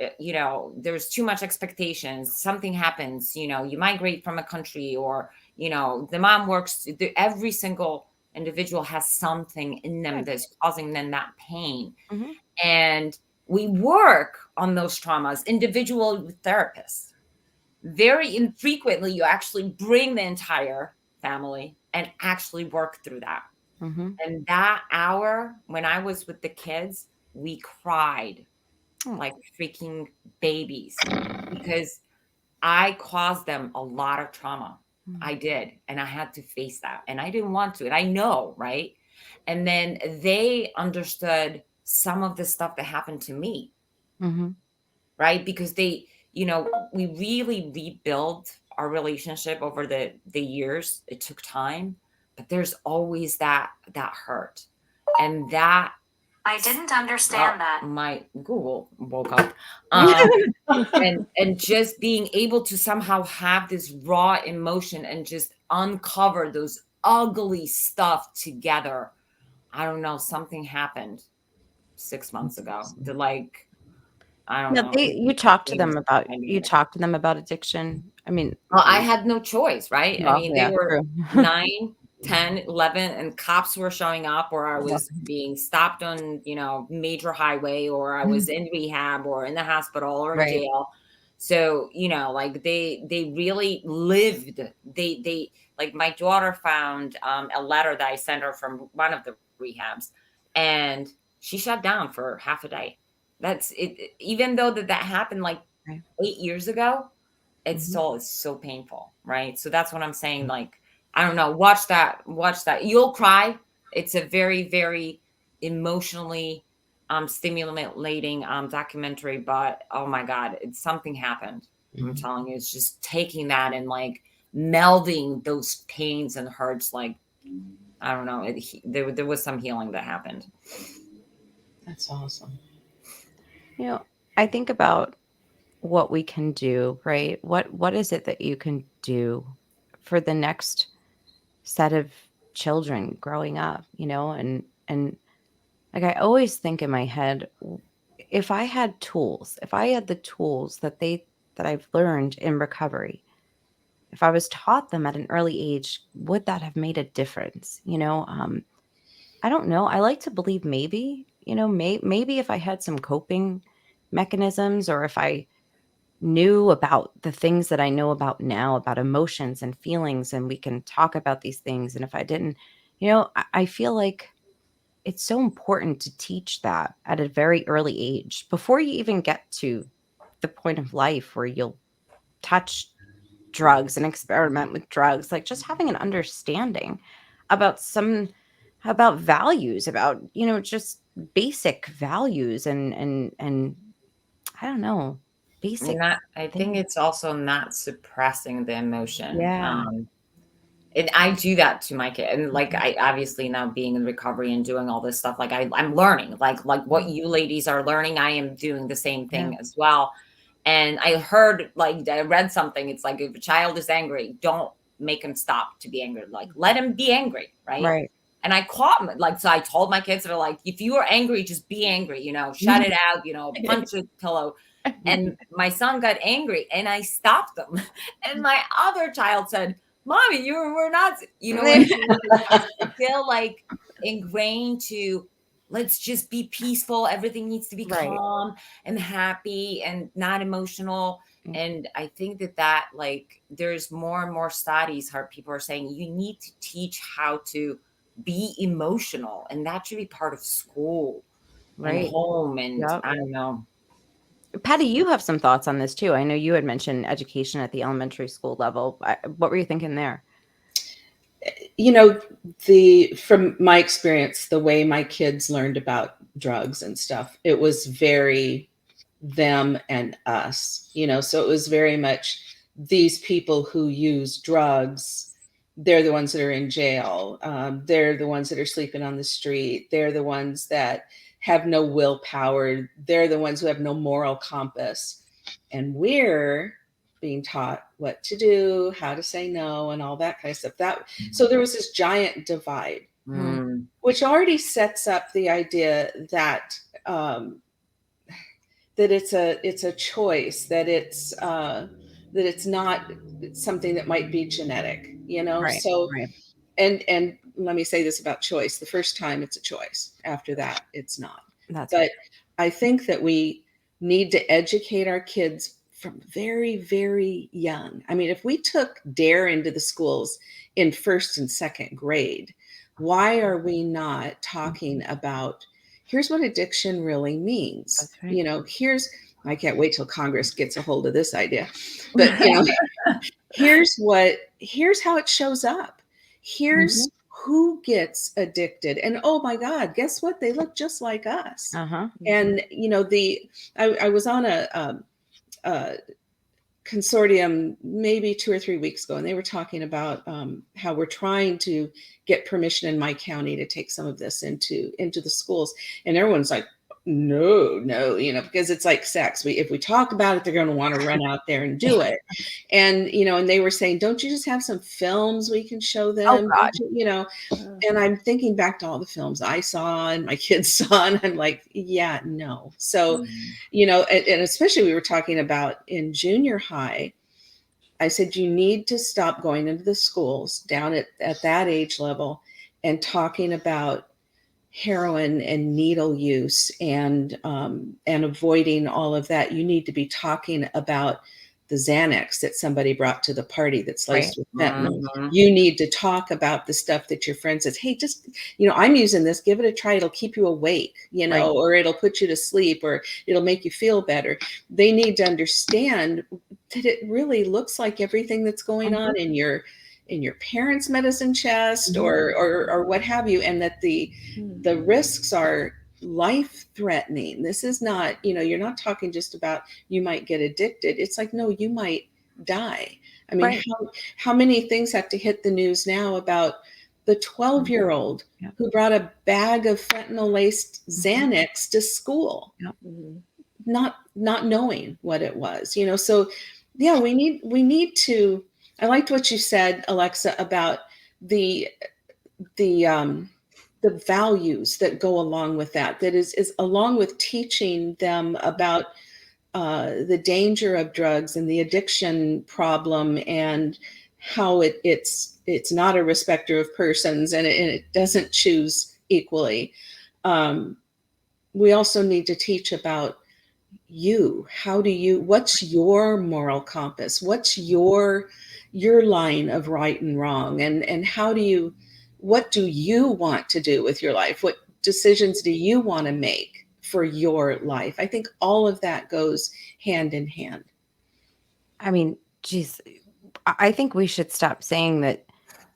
there's too much expectations. Something happens, you migrate from a country, or the mom works. Every single individual has something in them Right. that's causing them that pain, Mhm. and we work on those traumas individually with therapists. Very infrequently, you actually bring the entire family and actually work through that. Mhm. And that hour when I was with the kids, we cried Oh. like freaking babies because I caused them a lot of trauma. Mm. I did. And I had to face that. And I didn't want to. And I know, right? And then they understood some of the stuff that happened to me, Mhm. right? Because we really rebuilt our relationship over the years. It took time, but there's always that hurt. And that I didn't understand that. My Google woke up. Um, and just being able to somehow have this raw emotion and just uncover those ugly stuff together. I don't know, something happened 6 months That's ago. awesome. The like, I don't Now know. you It talk to them changed about my you dynamic. talk to them about addiction? I mean, Well, I had no choice, right? I well, mean, they yeah, were true. 9, 10, 11, and cops were showing up, or I Well, was being stopped on, major highway, or I was in rehab or in the hospital or in right. jail. So, like they really lived. They like my daughter found a letter that I sent her from one of the rehabs, and she shut down for half a day. That's it. Even though that happened like Right. 8 years ago, it's Mhm. still it's so painful, right? So that's what I'm saying. Like, I don't know, watch that. You'll cry. It's a very, very emotionally stimulating documentary, but oh my God, it's something happened. I'm Mhm. telling you, it's just taking that and like melding those pains and hurts. Like, I don't know, there was some healing that happened. That's awesome. You know, I think about what we can do, right? What is it that you can do for the next set of children growing up, and like I always think in my head, if I had tools, if I had the tools that I've learned in recovery, if I was taught them at an early age, would that have made a difference? I don't know. I like to believe maybe, maybe if I had some coping mechanisms, or if I knew about the things that I know about now about emotions and feelings, and we can talk about these things. And if I didn't, I feel like it's so important to teach that at a very early age before you even get to the point of life where you'll touch drugs and experiment with drugs. Like, just having an understanding about about values, about, just basic values, and I don't know, basic Not, I think things. it's also not suppressing the emotion. Yeah. And I do that to my kid. And like, Mhm. I obviously now being in recovery and doing all this stuff, like I'm learning, like what Mhm. you ladies are learning, I am doing the same Yeah. thing as well. And I heard, like, I read something. It's like, if a child is angry, don't make him stop to be angry. Like, let him be angry, right? Right. And I caught him. Like, so I told my kids, they're like, if you are angry, just be angry, shut it out, punch a pillow. And my son got angry and I stopped them. And my other child said, Mommy, we're not, what I mean? I feel like ingrained to, let's just be peaceful. Everything needs to be Right. calm and happy and not emotional. And I think that like there's more and more studies how people are saying you need to teach how to be emotional, and that should be part of school and Right. home. And Yep. I don't know. Pattie, you have some thoughts on this too. I know you had mentioned education at the elementary school level. What were you thinking there? From my experience, the way my kids learned about drugs and stuff, it was very them and us, so it was very much these people who use drugs, they're the ones that are in jail, they're the ones that are sleeping on the street, they're the ones that have no willpower, they're the ones who have no moral compass, and we're being taught what to do, how to say no, and all that kind of stuff. So there was this giant divide, which already sets up the idea that that it's a choice, that it's not something that might be genetic, Right. So Right. and let me say this about choice: the first time it's a choice, after that it's not. That's But right. I think that we need to educate our kids from very, very young. I mean, if we took dare into the schools in first and second grade, why are we not talking about, here's what addiction really means? That's right. I can't wait till Congress gets a hold of this idea, but here's how it shows up. Here's who gets addicted. And oh my God, guess what? They look just like us. Uh-huh. And I was on a consortium maybe 2 or 3 weeks ago, and they were talking about how we're trying to get permission in my county to take some of this into the schools, and everyone's like, no, because it's like sex. If we talk about it, they're going to want to run out there and do it. And and they were saying, don't you just have some films we can show Oh them? God. And I'm thinking back to all the films I saw and my kids saw, and I'm like, yeah, no. So and especially we were talking about in junior high, I said, you need to stop going into the schools down at that age level and talking about heroin and needle use and avoiding all of that. You need to be talking about the Xanax that somebody brought to the party that's laced with fentanyl. You need to talk about the stuff that your friend says, hey, just, I'm using this, give it a try. It'll keep you awake, or it'll put you to sleep, or it'll make you feel better. They need to understand that it really looks like everything that's going on in your parents' medicine chest or what have you, and that the risks are life threatening. This is not, you're not talking just about you might get addicted. It's like, no, you might die. I mean, how many things have to hit the news now about the 12-year-old who brought a bag of fentanyl laced Xanax to school, not knowing what it was, so yeah, we need to. I liked what you said, Aleksa, about the values that go along with that. That is along with teaching them about the danger of drugs and the addiction problem, and how it's not a respecter of persons, and it doesn't choose equally. We also need to teach about what's your moral compass, what's your line of right and wrong, and what do you want to do with your life, what decisions do you want to make for your life. I think all of that goes hand in hand. I mean, geez, I think we should stop saying that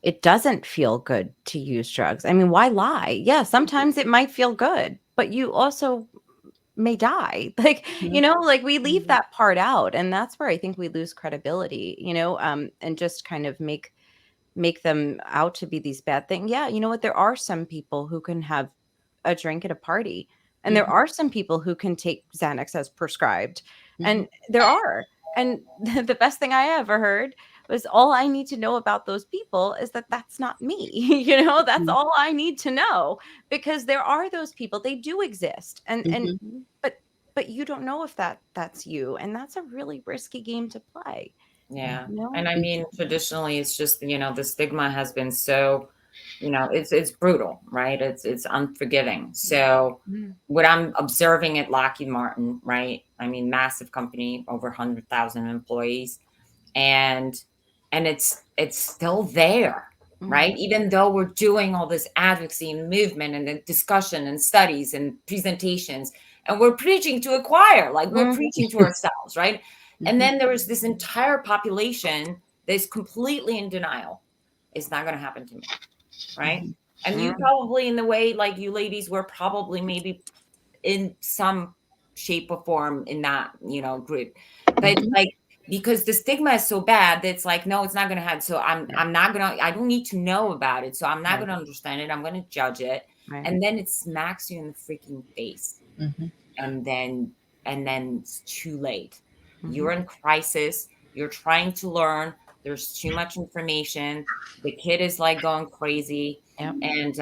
it doesn't feel good to use drugs. I mean, why lie? Yeah, sometimes it might feel good, but you also may die. Like, like we leave that part out, and that's where I think we lose credibility, and just kind of make them out to be these bad things. Yeah, you know what? There are some people who can have a drink at a party, and there are some people who can take Xanax as prescribed, and there are. And the best thing I ever heard was all I need to know about those people is that that's not me. You know, that's all I need to know, because there are those people, they do exist. And Mhm. but you don't know if that's you, and that's a really risky game to play. Yeah. You know? And I mean, traditionally, it's just, the stigma has been so, it's brutal, right? It's unforgiving. So Mm. what I'm observing at Lockheed Martin, right? I mean, massive company, over 100,000 employees, and it's still there, Mm. right? Even though we're doing all this advocacy and movement and the discussion and studies and presentations, and we're preaching to a choir, like we're Mm. preaching to ourselves, right? And Mhm. then there is this entire population that's completely in denial. It's not going to happen to me, right? Mhm. And you Mm. probably, in the way, like you ladies were probably maybe in some shape or form in that, group. But Mhm. like, because the stigma is so bad that it's like, no, it's not going to happen. So I'm not going to, I don't need to know about it. So I'm not Right. going to understand it. I'm going to judge it. Right. And then it smacks you in the freaking face. Mhm. And then it's too late. Mhm. You're in crisis. You're trying to learn. There's too much information. The kid is like going crazy. Yep. And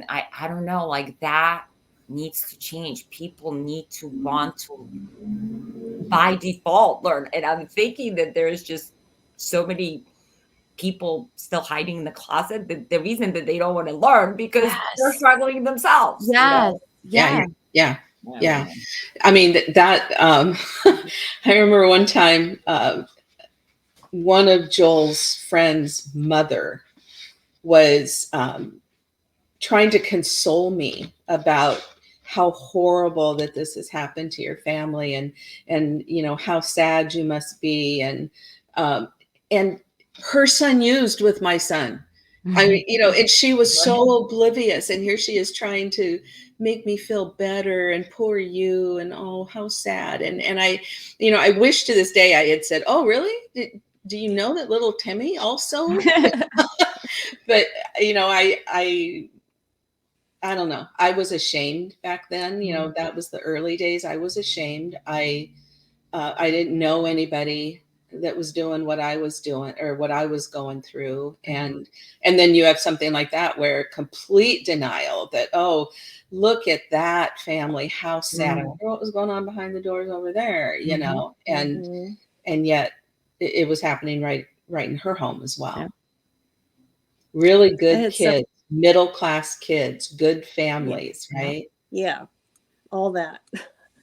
I don't know, like that needs to change. People need to want to by default learn. And I'm thinking that there's just so many people still hiding in the closet. The reason that they don't want to learn because they're Yes. struggling themselves, Yes. Yeah, Yes. yeah, I don't yeah. know. I mean I remember one time one of Joel's friend's mother was trying to console me about how horrible that this has happened to your family, and how sad you must be, um, and her son used with my son. I mean, and she was so oblivious, and here she is trying to make me feel better, and poor you, and oh, how sad. And I wish to this day I had said, oh really, do you know that little Timmy also? But I don't know. I was ashamed back then. That was the early days. I was ashamed. I didn't know anybody that was doing what I was doing or what I was going through. And then you have something like that where complete denial that, oh, look at that family, how sad. I Mm. wonder what was going on behind the doors over there, Mhm. and yet it was happening right in her home as Yep. well. Really I good had some, kids, middle class kids, good yeah, families, Yep. right? yeah, all that.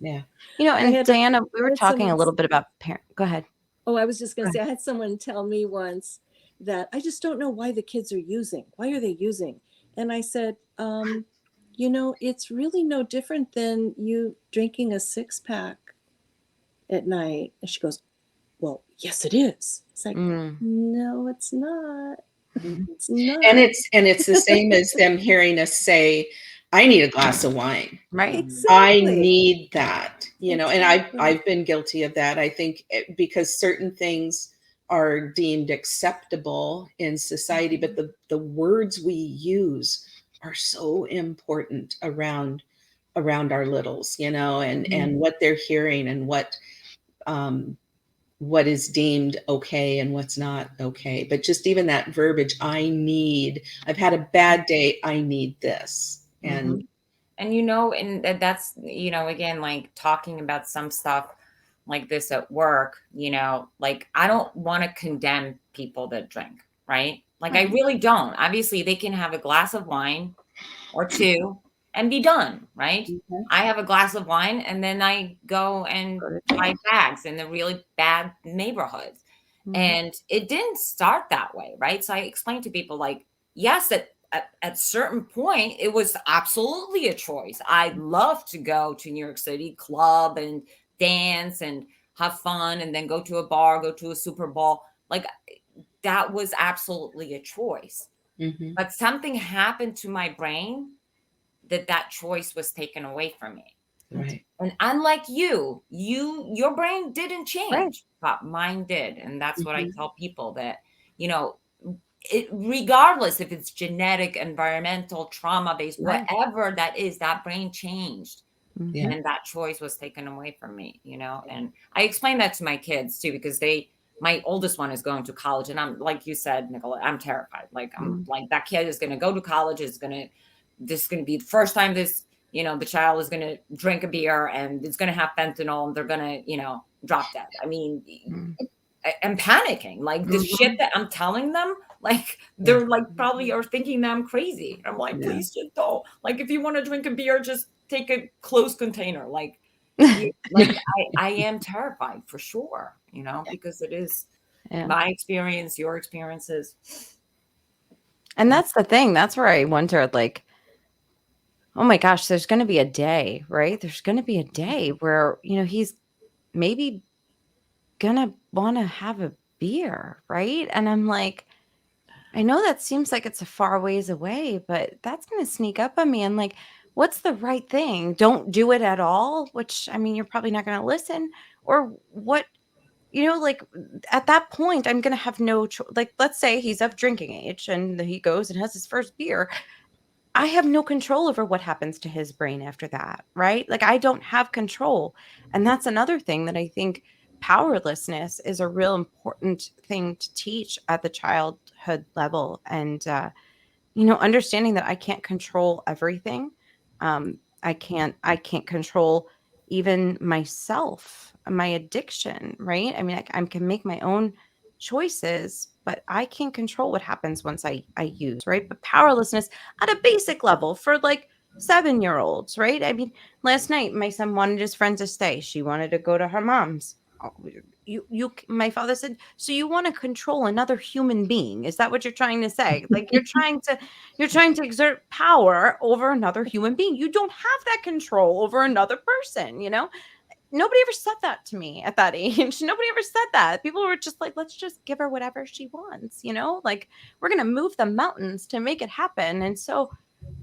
Yeah. I And had Diana, we I were had talking a someone. little bit about parent. Go ahead. Oh, I was just Go going to ahead. say, I had someone tell me once that I just don't know why the kids are using. Why are they using? And I said, it's really no different than you drinking a 6-pack at night. And she goes, well, yes, it is. It's like, Mm. no, it's not. Mhm. It's And not. it's the same as them hearing us say, I need a glass of wine. Right. I Exactly. need that, and Exactly. I've been guilty of that. I think because certain things are deemed acceptable in society, but the words we use are so important around our littles, and what they're hearing, and um, what is deemed okay and what's not okay. But just even that verbiage, I've had a bad day, I need this. Mm-hmm. And and that's, again, like talking about some stuff like this at work, like I don't want to condemn people that drink, right? Like I Right. really don't. Obviously, they can have a glass of wine or two and be done, right? Mhm. I have a glass of wine and then I go and Go to buy jail. bags in the really bad neighborhoods. Mhm. And it didn't start that way, right? So I explained to people, like, yes, at certain point, it was absolutely a choice. I'd love to go to New York City club and dance and have fun and then go to a bar, go to a Super Bowl. Like that was absolutely a choice. Mhm. But something happened to my brain that choice was taken away from me. Right. And unlike your brain didn't Right. change, but mine did. And that's what I Mhm. tell people, that, you know, regardless if it's genetic, environmental, trauma based, Right. whatever that is, that brain changed. Yeah. Mhm. And that choice was taken away from me. And I explain that to my kids too, because my oldest one is going to college, and I'm like you said, Nicola, I'm terrified. Like I'm Mm. like that kid is going to go to college. This is going to be the first time the child is going to drink a beer, and it's going to have fentanyl, and they're going to drop dead. I mean, Mm. I'm panicking. Like the shit that I'm telling them, like they're like probably are thinking that I'm crazy. I'm like, Yeah. please just don't. Like if you want to drink a beer, just take a closed container. Like I am terrified for sure, because it is Yeah. my experience, your experiences. And that's the thing. That's where I wondered, like, oh my gosh, there's going to be a day, right? There's going to be a day where, he's maybe going to want to have a beer, right? And I'm like, I know that seems like it's a far ways away, but that's going to sneak up on me. And like, what's the right thing? Don't do it at all, which I mean, you're probably not going to listen. Or what, like at that point, I'm going to have no choice. Like, let's say he's of drinking age and he goes and has his first beer. I have no control over what happens to his brain after that, right? Like, I don't have control. And that's another thing that I think powerlessness is a real important thing to teach at the childhood level. And, understanding that I can't control everything. I can't control even myself, my addiction, right? I mean, I can make my own choices, but I can't control what happens once I use, right? But powerlessness at a basic level for like 7-year-olds, right? I mean, last night my son wanted his friend to stay. She wanted to go to her mom's. Oh, my father said, so you want to control another human being? Is that what you're trying to say? Like you're trying to exert power over another human being. You don't have that control over another person, Nobody ever said that to me at that age. Nobody ever said that. People were just like, let's just give her whatever she wants, Like we're going to move the mountains to make it happen. And so,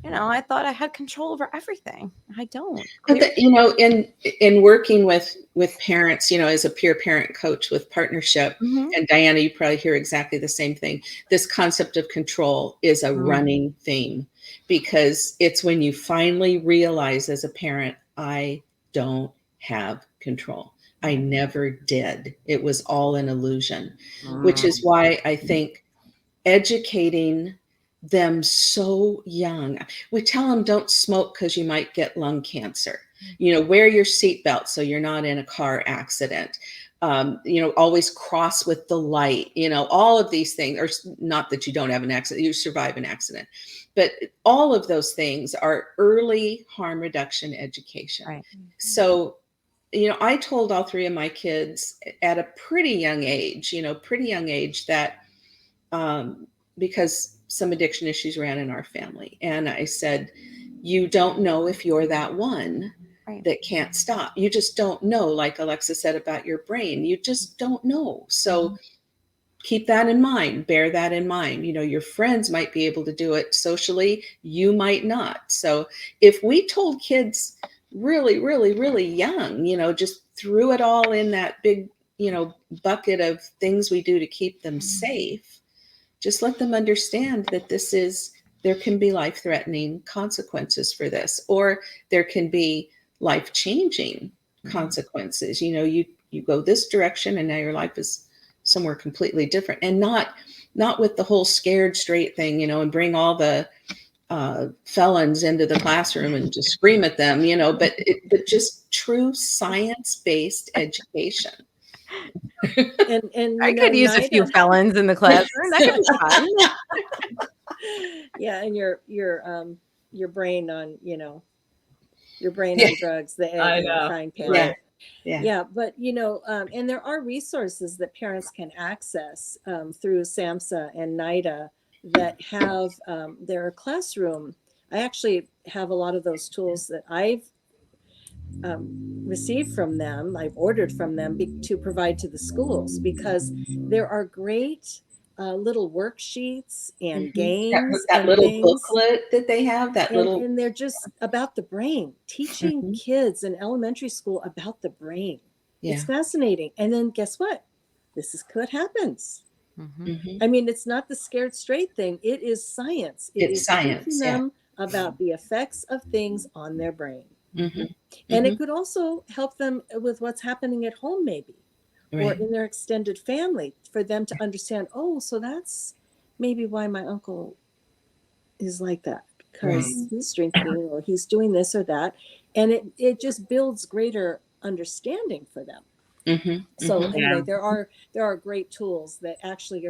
I thought I had control over everything. I don't. But Clearly. in working with parents, as a peer parent coach with partnership, Mhm. and Diana, you probably hear exactly the same thing. This concept of control is a Mm. running theme, because it's when you finally realize as a parent, I don't have control. I never did. It was all an illusion, which is why I think educating them so young. We tell them don't smoke because you might get lung cancer. Wear your seatbelt so you're not in a car accident. Always cross with the light. All of these things, or not that you don't have an accident, you survive an accident. But all of those things are early harm reduction education. Right. So, I told all three of my kids at a pretty young age, that because some addiction issues ran in our family. And I said, you don't know if you're that one Right. that can't stop. You just don't know, like Aleksa said about your brain. You just don't know. So keep that in mind, bear that in mind. Your friends might be able to do it socially, you might not. So if we told kids really, really, really young, just threw it all in that big, bucket of things we do to keep them safe, just let them understand that there can be life-threatening consequences for this, or there can be life-changing consequences. You go this direction and now your life is somewhere completely different, and not with the whole scared straight thing, and bring all the felons into the classroom and just scream at them, but just true science-based education. And I could use a few NIDA, felons in the classroom. That could be fun. yeah, and your brain on your brain Yeah. on drugs, the egg I in the know. frying pan. Yeah. Yeah. Yeah, but and there are resources that parents can access through SAMHSA and NIDA that have their classroom. I actually have a lot of those tools that I've received from them. I've ordered from them to provide to the schools, because there are great little worksheets and games That and little things. booklet that they have, that little. And they're just about the brain, teaching kids in elementary school about the brain. Yeah. It's fascinating. And then guess what? This is what happens. Mhm. I mean, it's not the scared straight thing. It is science. It It's is science, teaching yeah. them about the effects of things on their brain. Mhm. And it could also help them with what's happening at home, maybe. or Right. in their extended family, for them to understand, oh, so that's maybe why my uncle is like that, Right. because he's drinking or he's doing this or that. And it just builds greater understanding for them. So Mm-hmm. anyway, Yeah. there are great tools that actually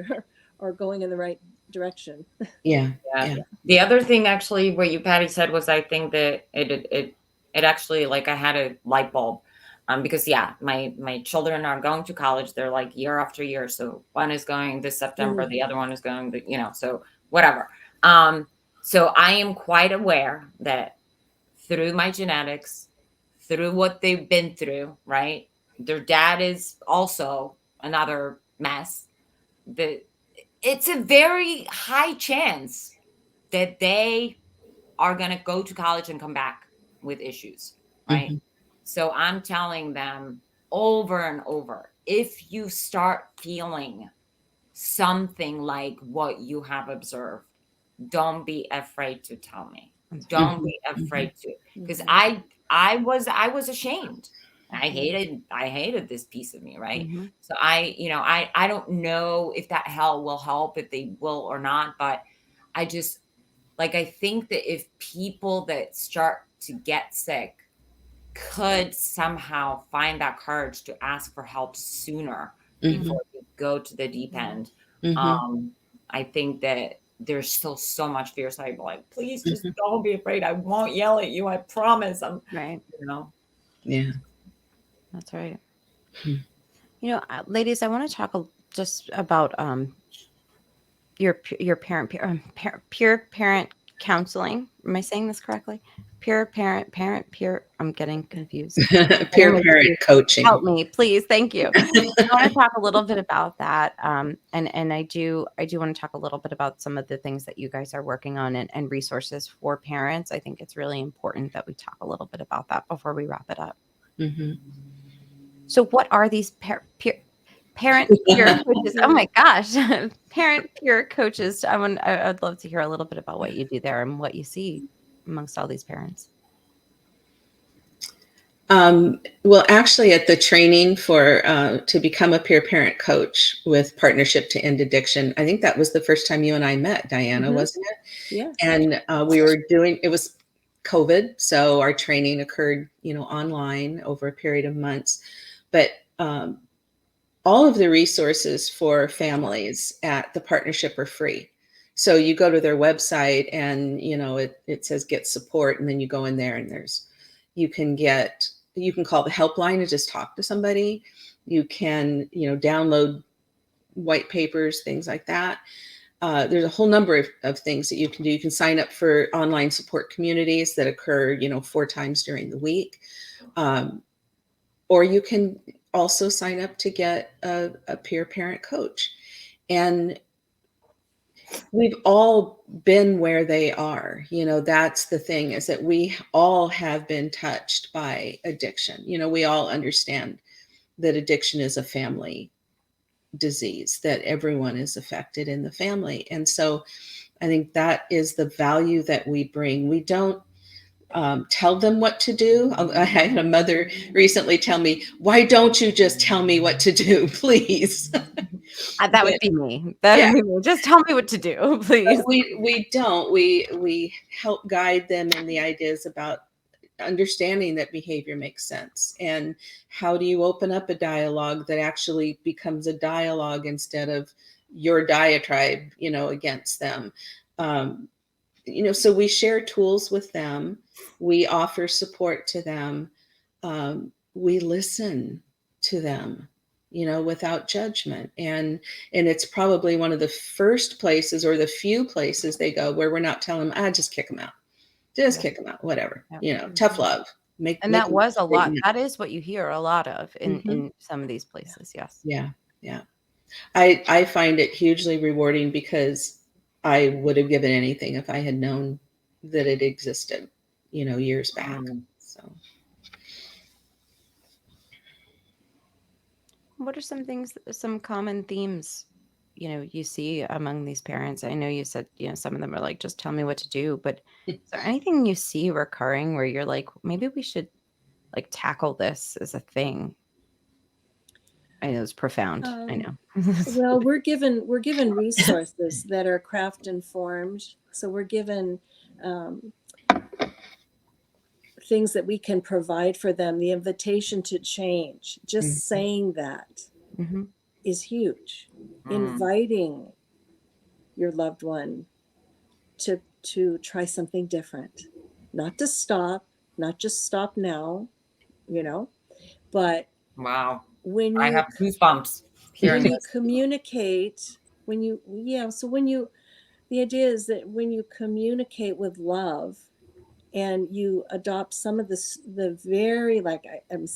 are going in the right direction. Yeah. Yeah. Yeah. The other thing actually what you Patty said was I think that it actually like I had a light bulb. Because yeah, my children are going to college. They're like year after year. So one is going this September, Mm. the other one is going to, so whatever. Um, so I am quite aware that through my genetics, through what they've been through, right? Their dad is also another mess. The It's a very high chance that they are going to go to college and come back with issues, right? Mm-hmm. So I'm telling them over and over, if you start feeling something like what you have observed, don't be afraid to tell me. That's right. Don't Mm-hmm. be Mm-hmm. afraid to, because Mhm. I was ashamed. Mhm. I hated this piece of me, right? Mm-hmm. So I don't know if that hell will help, if they will or not, but I just like I think that if people that start to get sick could somehow find that courage to ask for help sooner Mm-hmm. before they go to the deep Mhm. end, Mm-hmm. um, I think that there's still so much fear. So I'd be like, please just Mm-hmm. don't be afraid. I won't yell at you. I promise. Right. You know. Yeah. That's right. Hmm. Ladies, I want to talk just about your peer parent counseling. Am I saying this correctly? Peer. I'm getting confused. Peer Getting my parent P's. coaching. Help me, please. Thank you. I want to talk a little bit about that, and I do want to talk a little bit about some of the things that you guys are working on and resources for parents. I think it's really important that we talk a little bit about that before we wrap it up. Mm-hmm. So, what are these parent peer coaches? Oh my gosh, parent peer coaches. I'd love to hear a little bit about what you do there and what you see amongst all these parents. Well, actually, at the training for to become a peer parent coach with Partnership to End Addiction, I think that was the first time you and I met, Diana, Mhm. wasn't it? Yes. And we were doing it was COVID, so our training occurred, online over a period of months. But all of the resources for families at the partnership are free. So you go to their website and it says get support, and then you go in there and you can call the helpline and just talk to somebody. You can download white papers, things like that. There's a whole number of things that you can do. You can sign up for online support communities that occur 4 times during the week. Um, or you can also sign up to get a peer parent coach. And we've all been where they are. That's the thing, is that we all have been touched by addiction. We all understand that addiction is a family disease, that everyone is affected in the family. And so I think that is the value that we bring. We don't tell them what to do. I had a mother recently tell me, "Why don't you just tell me what to do, please?" That would But be me. That yeah, would be me. Just tell me what to do, please. but we don't. We help guide them in the ideas about understanding that behavior makes sense, and how do you open up a dialogue that actually becomes a dialogue instead of your diatribe, against them. Um, so we share tools with them. We offer support to them. We listen to them, without judgment. And it's probably one of the first places, or the few places they go, where we're not telling them, just kick them out. Just Yeah. kick them out, whatever. Yeah. Tough Mhm. love. Make And make that them was a lot. straighten That is what you hear a lot of up. in some of these places. Yes. Yeah, yeah. I find it hugely rewarding, because I would have given anything if I had known that it existed, years back. Um, So, What are some things, some common themes, you see among these parents? I know you said, some of them are like, just tell me what to do, but is there anything you see recurring where you're like, maybe we should like tackle this as a thing? I know it's profound. I know. Well, we're given resources that are craft informed. So we're given things that we can provide for them. The invitation to change, just saying that Mm-hmm. is huge. Mm. Inviting your loved one to try something different, not to stop, not just stop now, you know, but Wow. when I you have goosebumps hearing this. communicate, the idea is that when you communicate with love and you adopt some of the very, like, I'm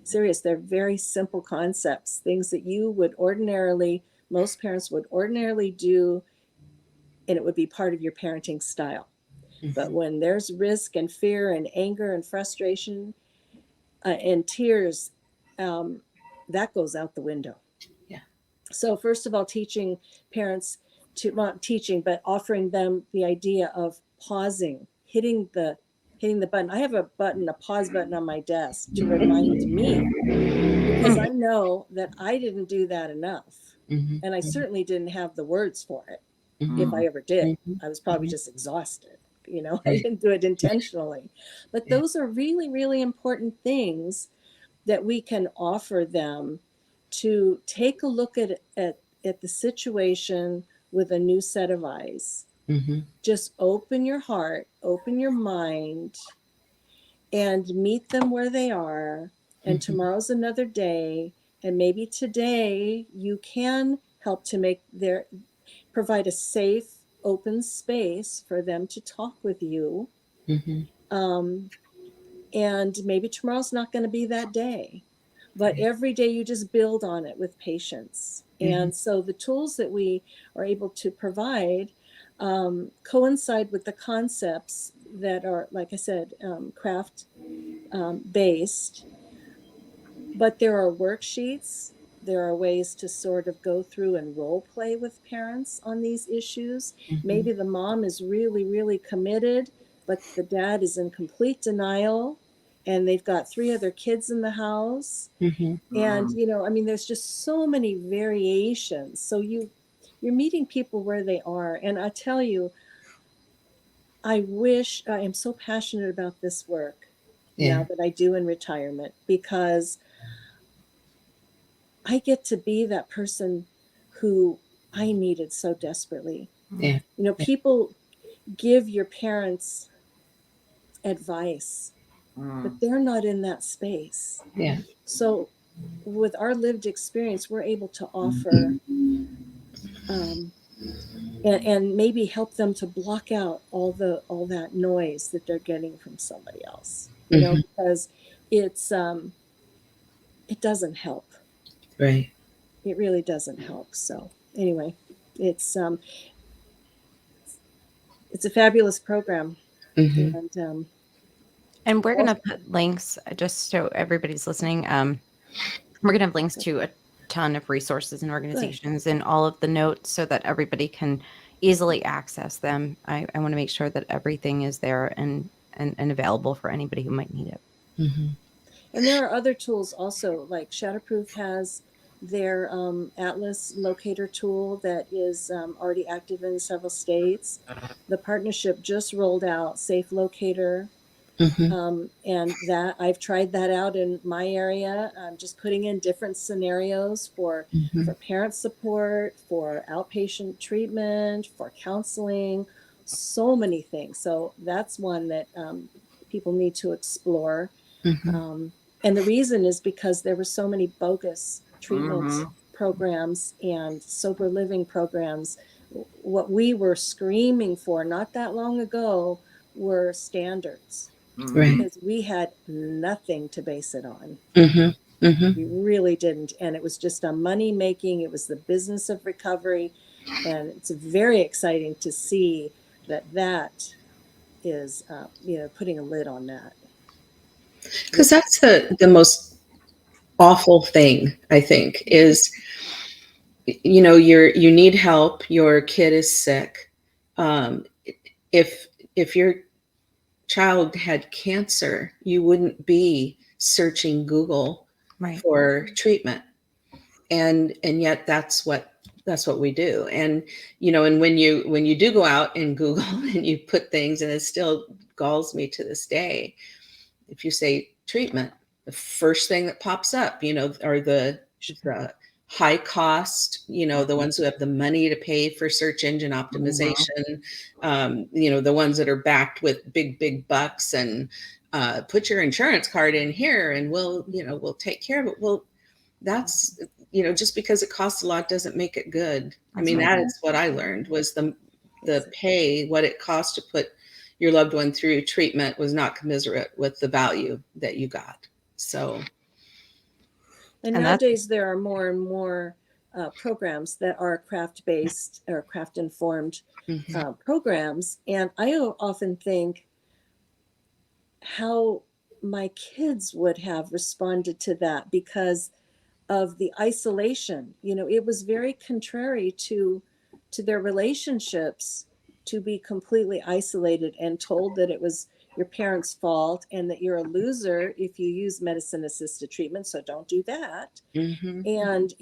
serious, they're very simple concepts, things that you would ordinarily, most parents would ordinarily do, and it would be part of your parenting style. But when there's risk and fear and anger and frustration and tears, that goes out the window. Yeah. So first of all, teaching parents to, not teaching, but offering them the idea of pausing, hitting the button. I have a pause button on my desk to remind me, because I know that I didn't do that enough. And I certainly didn't have the words for it. If I ever did, I was probably just exhausted. You know, I didn't do it intentionally. But those are really, really important things that we can offer them to take a look at the situation with a new set of eyes. Just open your heart, open your mind, and meet them where they are. And tomorrow's another day. And maybe today you can help to provide a safe, open space for them to talk with you. And maybe tomorrow's not going to be that day, but every day you just build on it with patience. And so the tools that we are able to provide coincide with the concepts that are, like I said, craft based, but there are worksheets. There are ways to sort of go through and role play with parents on these issues. Maybe the mom is really, really committed, but the dad is in complete denial, and they've got 3 other kids in the house. And, you know, I mean, there's just so many variations. So you're meeting people where they are. And I tell you, I wish, I am so passionate about this work now that I do in retirement, because I get to be that person who I needed so desperately. Yeah. You know, people give your parents advice, but they're not in that space. Yeah. So with our lived experience, we're able to offer and maybe help them to block out all that noise that they're getting from somebody else. You know, because it's it doesn't help. Right. It really doesn't help. So anyway, it's a fabulous program. And we're going to put links, just so everybody's listening. We're going to have links to a ton of resources and organizations in all of the notes so that everybody can easily access them. I want to make sure that everything is there and available for anybody who might need it. And there are other tools also, like Shatterproof has their Atlas Locator tool that is already active in several states. The partnership just rolled out Safe Locator. And that I've tried that out in my area. Just putting in different scenarios for parent support, for outpatient treatment, for counseling, so many things. So that's one that people need to explore. And the reason is because there were so many bogus treatment programs and sober living programs. What we were screaming for not that long ago were standards. Right. Because we had nothing to base it on. We really didn't. And it was just a money making, it was the business of recovery. And it's very exciting to see that is, you know, putting a lid on that. Because that's the most awful thing, I think, is, you know, you need help, your kid is sick. If your child had cancer, you wouldn't be searching Google for treatment. and yet that's what we do. And and when you do go out and Google and you put things, and it still galls me to this day, if you say treatment, the first thing that pops up are the high cost, the ones who have the money to pay for search engine optimization, the ones that are backed with big bucks, and put your insurance card in here and we'll take care of it. Well, that's just because it costs a lot doesn't make it good. I mean, that is what I learned, was the pay, what it costs to put your loved one through treatment was not commensurate with the value that you got. So, and nowadays there are more and more programs that are craft-based or craft-informed programs. And I often think how my kids would have responded to that because of the isolation. It was very contrary to their relationships to be completely isolated and told that it was your parents' fault and that you're a loser if you use medicine-assisted treatment, so don't do that. And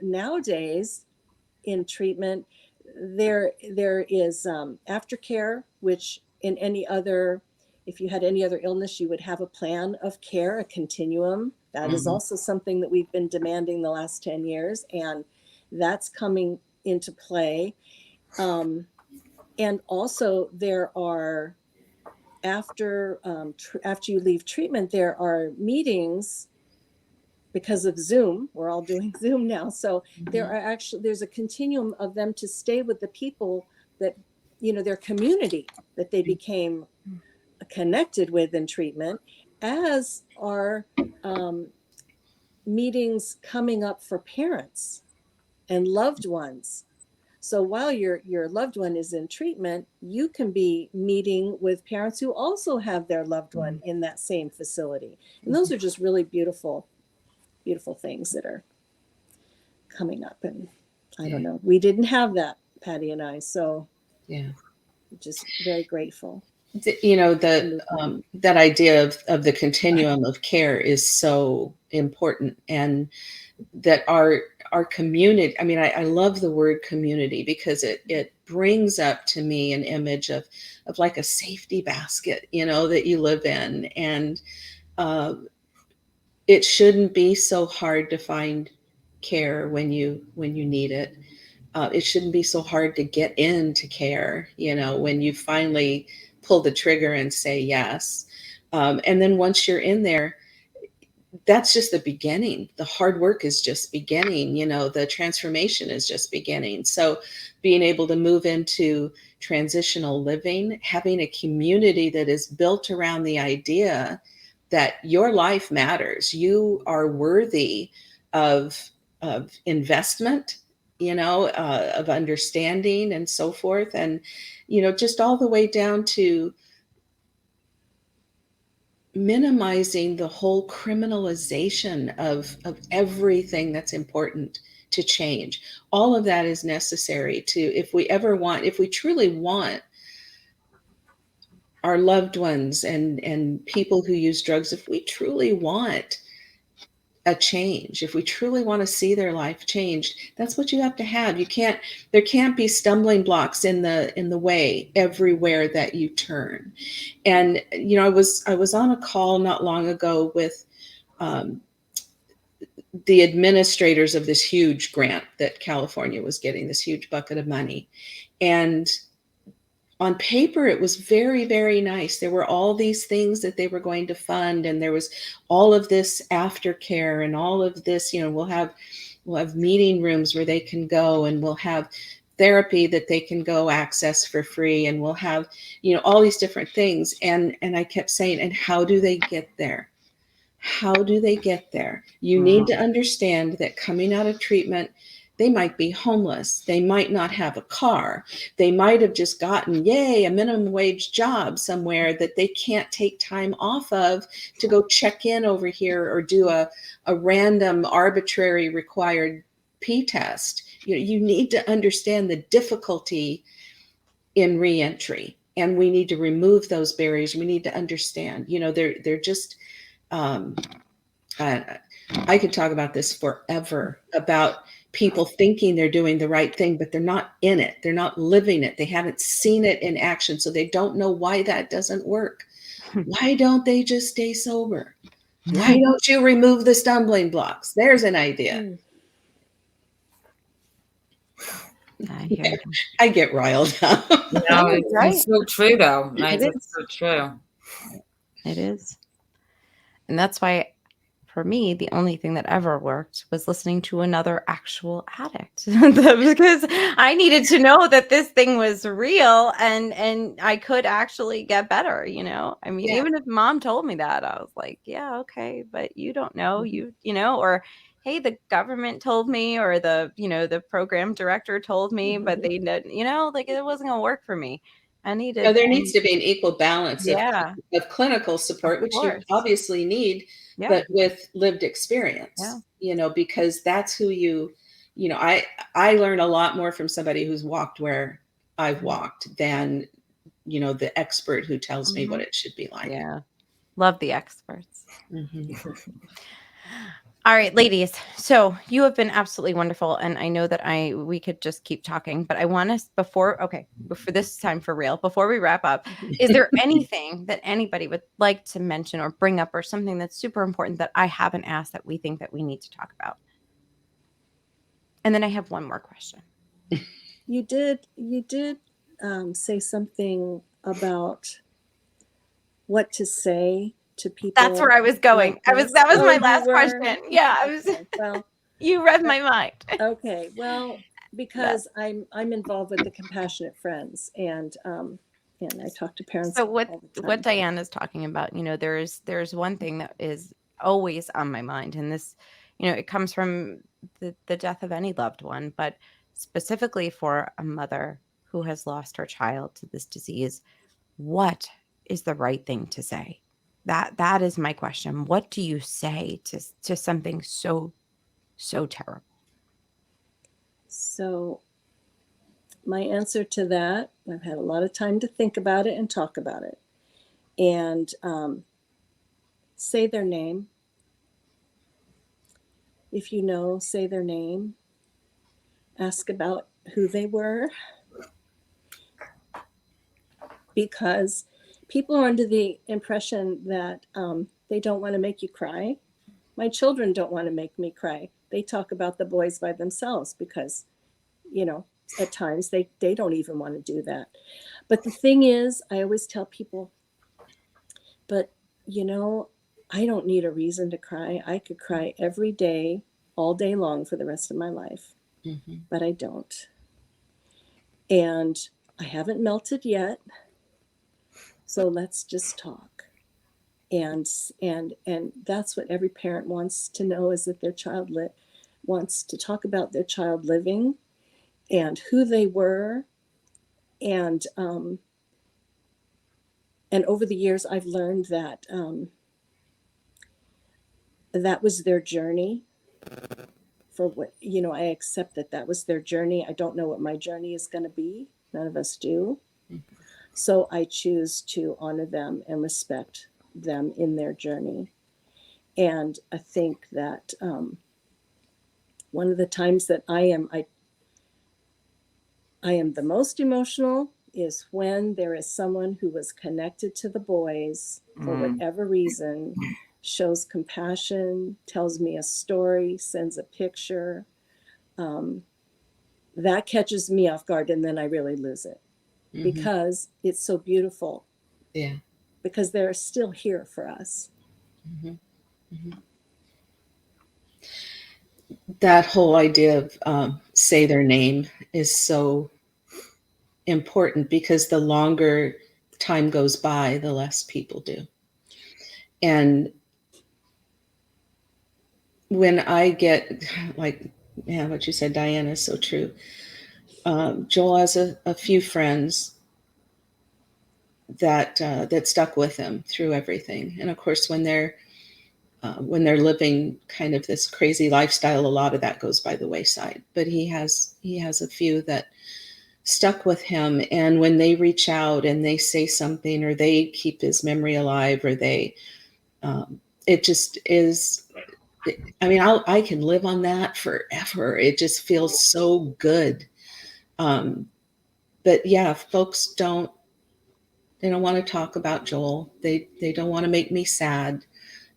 nowadays in treatment there is aftercare, which in any other, if you had any other illness, you would have a plan of care, a continuum. That is also something that we've been demanding the last 10 years, and that's coming into play. And also there are, after you leave treatment, there are meetings because of Zoom. We're all doing Zoom now. So there's a continuum of them to stay with the people that, their community that they became connected with in treatment, as are meetings coming up for parents and loved ones. So while your loved one is in treatment, you can be meeting with parents who also have their loved one in that same facility. And those are just really beautiful things that are coming up. And I don't know, we didn't have that, Pattie and I, so just very grateful. That idea of the continuum of care is so important, and that our community, I mean, I love the word community because it brings up to me an image of like a safety basket, that you live in. And it shouldn't be so hard to find care when you need it. It shouldn't be so hard to get into care, when you finally pull the trigger and say yes. And then once you're in there, that's just the beginning. The hard work is just beginning, the transformation is just beginning. So being able to move into transitional living, having a community that is built around the idea that your life matters, you are worthy of investment, of understanding and so forth. And, just all the way down to minimizing the whole criminalization of everything that's important to change. All of that is necessary to, if we truly want our loved ones and people who use drugs, if we truly want a change, if we truly want to see their life changed, that's what you have to have. There can't be stumbling blocks in the way everywhere that you turn. And I was on a call not long ago with the administrators of this huge grant that California was getting, this huge bucket of money. And on paper, it was very, very nice. There were all these things that they were going to fund, and there was all of this aftercare and all of this, we'll have meeting rooms where they can go, and we'll have therapy that they can go access for free, and we'll have, all these different things. And I kept saying, and how do they get there? How do they get there? You need to understand that coming out of treatment, they might be homeless. They might not have a car. They might have just gotten, a minimum wage job somewhere that they can't take time off of to go check in over here or do a random arbitrary required P-test. You need to understand the difficulty in reentry, and we need to remove those barriers. We need to understand, they're just, I could talk about this forever, about people thinking they're doing the right thing, but they're not in it. They're not living it. They haven't seen it in action, so they don't know why that doesn't work. Why don't they just stay sober? Why don't you remove the stumbling blocks? There's an idea. I hear you. I get riled up. No, No, it's, you're right. it's so true, though. It It's is. so true. It is. And that's why, for me, the only thing that ever worked was listening to another actual addict because I needed to know that this thing was real and I could actually get better, you know? I mean, Yeah. even if mom told me that, I was like, yeah, okay, but you don't know, you know, or hey, the government told me or the, you know, the program director told me, but they didn't, you know, like it wasn't going to work for me. I So needed there needs to be an equal balance yeah, of clinical of support, which you course. obviously need, Yeah. but with lived Yeah. experience, you know, because that's who you know, I learn a lot more from somebody who's walked where I've walked than, you know, the expert who tells me what it should be like. Yeah. Love the experts. Mhm. All right, ladies. So you have been absolutely wonderful, and I know that we could just keep talking, but I want us before this time for real, before we wrap up, is there anything that anybody would like to mention or bring up, or something that's super important that I haven't asked that we think that we need to talk about? And then I have one more question. You did say something about what to say to people. That's where I was going. Like this. That was Oh, my you last were? question. Yeah, I was. Okay, well, You read my mind. okay. Well, because I'm involved with the Compassionate Friends, and I talk to parents So all the what time. Diane is talking about, you know, there's one thing that is always on my mind, and this, you know, it comes from the death of any loved one, but specifically for a mother who has lost her child to this disease, what is the right thing to say? That is my question. What do you say to something so terrible? So my answer to that, I've had a lot of time to think about it and talk about it, and say their name. If you know, say their name. Ask about who they were, because people are under the impression that they don't want to make you cry. My children don't want to make me cry. They talk about the boys by themselves because, you know, at times they don't even want to do that. But the thing is, I always tell people, but, you know, I don't need a reason to cry. I could cry every day, all day long for the rest of my life, but I don't. And I haven't melted yet. So let's just talk. And that's what every parent wants to know, is that their child wants to talk about their child living and who they were. And over the years, I've learned that that was their journey. For what, you know, I accept that that was their journey. I don't know what my journey is going to be. None of us do. So I choose to honor them and respect them in their journey. And I think that one of the times that I am the most emotional is when there is someone who was connected to the boys for whatever reason, shows compassion, tells me a story, sends a picture. That catches me off guard, and then I really lose it because it's so beautiful. Yeah. Because they're still here for us. That whole idea of say their name is so important, because the longer time goes by, the less people do. And when I get, like, yeah, what you said, Diana, is so true. Joel has a few friends that stuck with him through everything, and of course, when they're living kind of this crazy lifestyle, a lot of that goes by the wayside. But he has a few that stuck with him, and when they reach out and they say something, or they keep his memory alive, or they it just is I mean, I can live on that forever. It just feels so good. But yeah, folks they don't want to talk about Joel. They don't want to make me sad.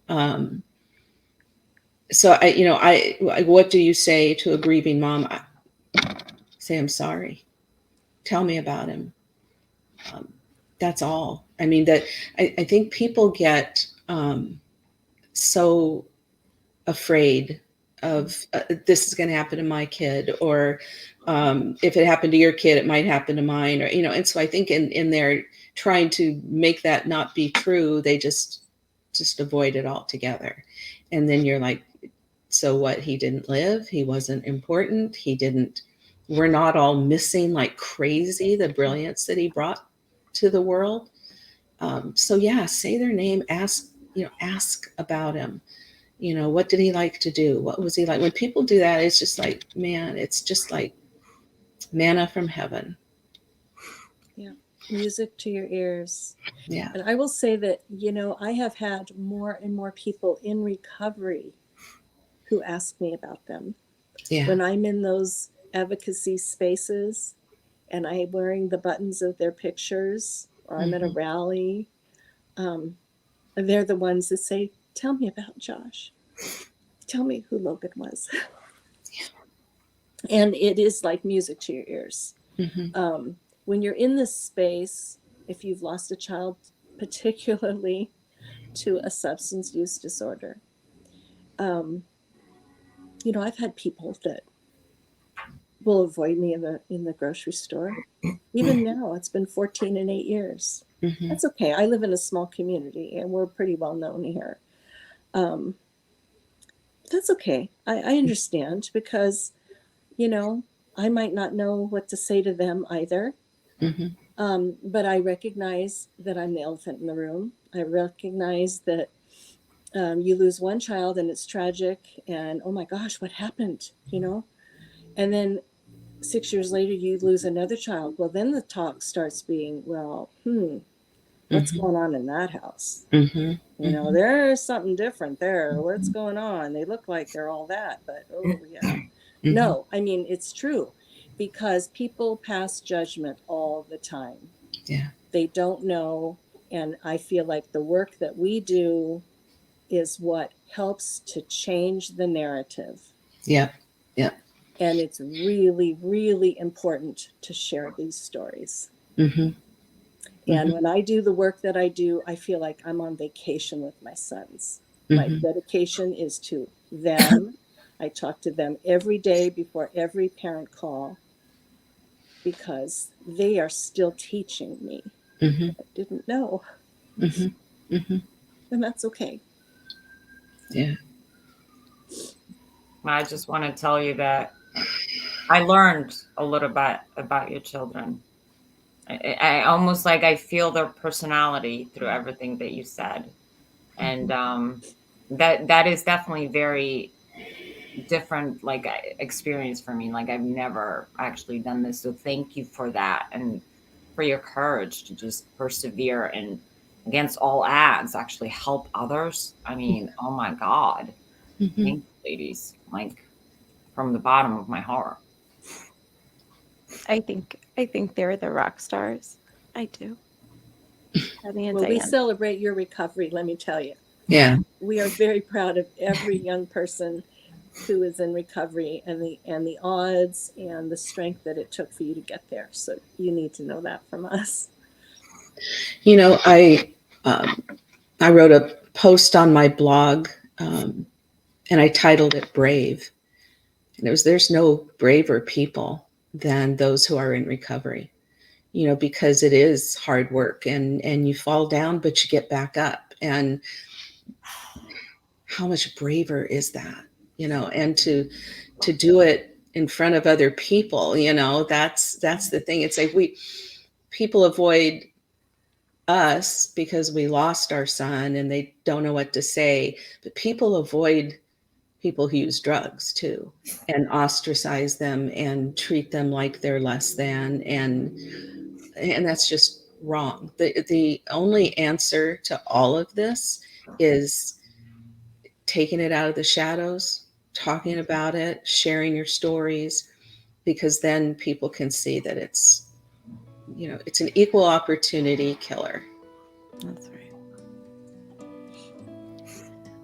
Um, so what do you say to a grieving mom? I say, I'm sorry. Tell me about him. Um, that's all. I mean, I think people get so afraid of this is going to happen to my kid, or if it happened to your kid, it might happen to mine, or and so I think in their trying to make that not be true, they just avoid it altogether. And then you're like, so what? He didn't live, he wasn't important, he didn't we're not all missing like crazy the brilliance that he brought to the world. So yeah, say their name, ask about him. What did he like to do? What was he like? When people do that, it's just like, man, it's just like manna from heaven. Yeah. Music to your ears. Yeah. And I will say that, I have had more and more people in recovery who ask me about them. Yeah. When I'm in those advocacy spaces and I'm wearing the buttons of their pictures, or I'm at a rally, they're the ones that say, tell me about Josh. Tell me who Logan was. And it is like music to your ears. When you're in this space, if you've lost a child, particularly to a substance use disorder, I've had people that will avoid me in the grocery store. Even now, it's been 14 and 8 years. That's okay. I live in a small community and we're pretty well known here. That's okay. I understand, because, I might not know what to say to them either. But I recognize that I'm the elephant in the room. I recognize that you lose one child and it's tragic, and oh my gosh, what happened? And then 6 years later, you lose another child. Well, then the talk starts being, well, what's going on in that house? There's something different there. What's going on? They look like they're all that, but oh yeah. No, I mean, it's true, because people pass judgment all the time. Yeah. They don't know. And I feel like the work that we do is what helps to change the narrative. Yeah. Yeah. And it's really, really important to share these stories. And when I do the work that I do, I feel like I'm on vacation with my sons. My dedication is to them. I talk to them every day before every parent call, because they are still teaching me. I didn't know. And that's okay. Yeah. I just want to tell you that I learned a little bit about your children. I almost like I feel their personality through everything that you said. And that is definitely very different like experience for me. Like I've never actually done this. So thank you for that, and for your courage to just persevere and against all odds actually help others. I mean, oh my God. Thank you, ladies. Like from the bottom of my heart. I think they're the rock stars. I do. Pattie and Well, we Diane. celebrate your recovery, let me tell you. Yeah. We are very proud of every young person who is in recovery, and the odds and the strength that it took for you to get there. So you need to know that from us. I wrote a post on my blog, and I titled it Brave. And there's no braver people than those who are in recovery, because it is hard work, and you fall down, but you get back up. And how much braver is that? And to do it in front of other people, that's the thing. It's like people avoid us because we lost our son and they don't know what to say, but people avoid people who use drugs too, and ostracize them and treat them like they're less than, and that's just wrong. The only answer to all of this is taking it out of the shadows, talking about it, sharing your stories, because then people can see that it's, it's an equal opportunity killer. That's right.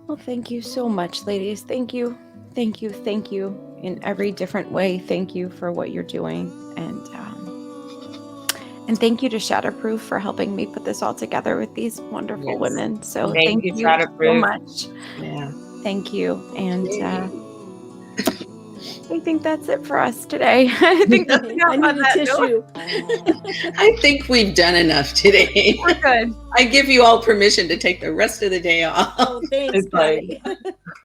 Well, thank you so much, ladies. Thank you. Thank you. Thank you in every different way. Thank you for what you're doing. And thank you to Shatterproof for helping me put this all together with these wonderful Yes. women. So Thank thank you, you so Shatterproof. much. Yeah. Thank you. And Yay. I think that's it for us today. I think that's enough I on need a that note. tissue. I think we've done enough today. We're good. I give you all permission to take the rest of the day off. Oh, thanks, It's like- Pattie.